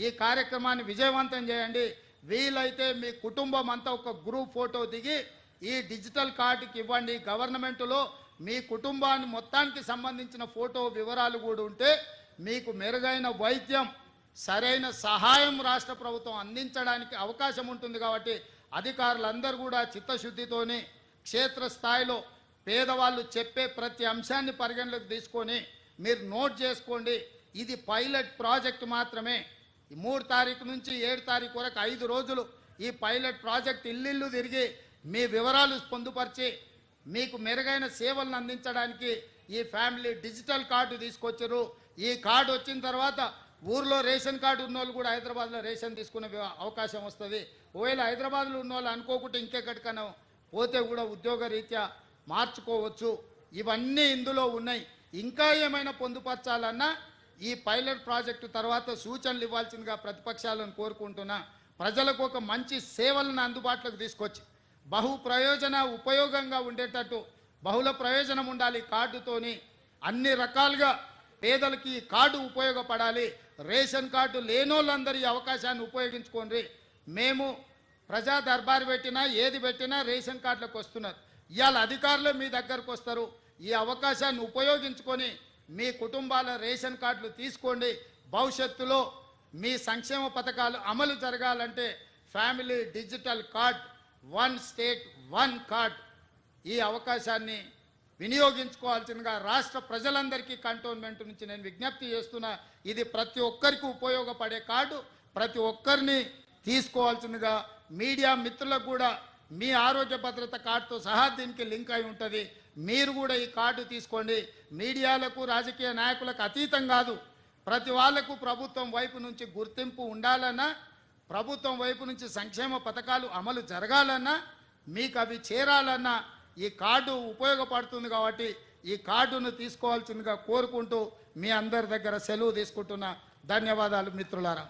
ఈ కార్యక్రమాన్ని విజయవంతం చేయండి. వీలైతే మీ కుటుంబం అంతా ఒక గ్రూప్ ఫోటో దిగి ఈ డిజిటల్ కార్డుకి ఇవ్వండి. గవర్నమెంట్లో మీ కుటుంబాన్ని మొత్తానికి సంబంధించిన ఫోటో వివరాలు కూడా ఉంటే మీకు మెరుగైన వైద్యం, సరైన సహాయం రాష్ట్ర ప్రభుత్వం అందించడానికి అవకాశం ఉంటుంది. కాబట్టి అధికారులందరూ కూడా చిత్తశుద్ధితోని క్షేత్రస్థాయిలో పేదవాళ్ళు చెప్పే ప్రతి అంశాన్ని పరిగణలోకి తీసుకొని మీరు నోట్ చేసుకోండి. ఇది పైలట్ ప్రాజెక్ట్ మాత్రమే. 3 తారీఖు నుంచి 7 తారీఖు వరకు 5 రోజులు ఈ పైలట్ ప్రాజెక్ట్ ఇల్లు తిరిగి మీ వివరాలు పొందుపరిచి మీకు మెరుగైన సేవలను అందించడానికి ఈ ఫ్యామిలీ డిజిటల్ కార్డు తీసుకొచ్చారు. ఈ కార్డు వచ్చిన తర్వాత ఊర్లో రేషన్ కార్డు ఉన్న వాళ్ళు కూడా హైదరాబాద్లో రేషన్ తీసుకునే అవకాశం వస్తుంది. ఒకవేళ హైదరాబాద్లో ఉన్న వాళ్ళు అనుకోకుండా ఇంకెక్కడికైనా పోతే కూడా ఉద్యోగ రీత్యా మార్చుకోవచ్చు. ఇవన్నీ ఇందులో ఉన్నాయి. ఇంకా ఏమైనా పొందుపరచాలన్నా ఈ పైలట్ ప్రాజెక్టు తర్వాత సూచనలు ఇవ్వాల్సిందిగా ప్రతిపక్షాలను కోరుకుంటున్నా. ప్రజలకు ఒక మంచి సేవలను అందుబాటులోకి తీసుకొచ్చి బహు ప్రయోజన ఉపయోగంగా ఉండేటట్టు బహుళ ప్రయోజనం ఉండాలి. కార్డుతోని అన్ని రకాలుగా పేదలకి ఈ కార్డు ఉపయోగపడాలి. రేషన్ కార్డు లేనోళ్ళందరూ ఈ అవకాశాన్ని ఉపయోగించుకోండి. మేము ప్రజా దర్బారు పెట్టినా ఏది పెట్టినా రేషన్ కార్డులకు వస్తున్నారు. ఇవాళ అధికారులు మీ దగ్గరకు వస్తారు. ఈ అవకాశాన్ని ఉపయోగించుకొని మీ కుటుంబాల రేషన్ కార్డులు తీసుకోండి. భవిష్యత్తులో మీ సంక్షేమ పథకాలు అమలు జరగాలంటే family digital card, 1 state 1 card, ఈ అవకాశాన్ని వినియోగించుకోవాల్సిందిగా రాష్ట్ర ప్రజలందరికీ కంటోన్మెంట్ నుంచి నేను విజ్ఞప్తి చేస్తున్నా. ఇది ప్రతి ఒక్కరికి ఉపయోగపడే కార్డు. ప్రతి ఒక్కరిని తీసుకోవాల్సిందిగా మీడియా మిత్రులకు కూడా మీ ఆరోగ్య భద్రత కార్డుతో సహా దీనికి లింక్ అయి ఉంటుంది. మీరు కూడా ఈ కార్డు తీసుకోండి. మీడియాలకు రాజకీయ నాయకులకు అతీతం కాదు. ప్రతి వాళ్లకు ప్రభుత్వం వైపు నుంచి గుర్తింపు ఉండాలన్నా, ప్రభుత్వం వైపు నుంచి సంక్షేమ పథకాలు అమలు జరగాలన్నా, మీకు అవి చేరాలన్నా ఈ కార్డు ఉపయోగపడుతుంది. కాబట్టి ఈ కార్డును తీసుకోవాల్సిందిగా కోరుకుంటూ మీ అందరి దగ్గర సెలవు తీసుకుంటున్నా. ధన్యవాదాలు మిత్రులారా.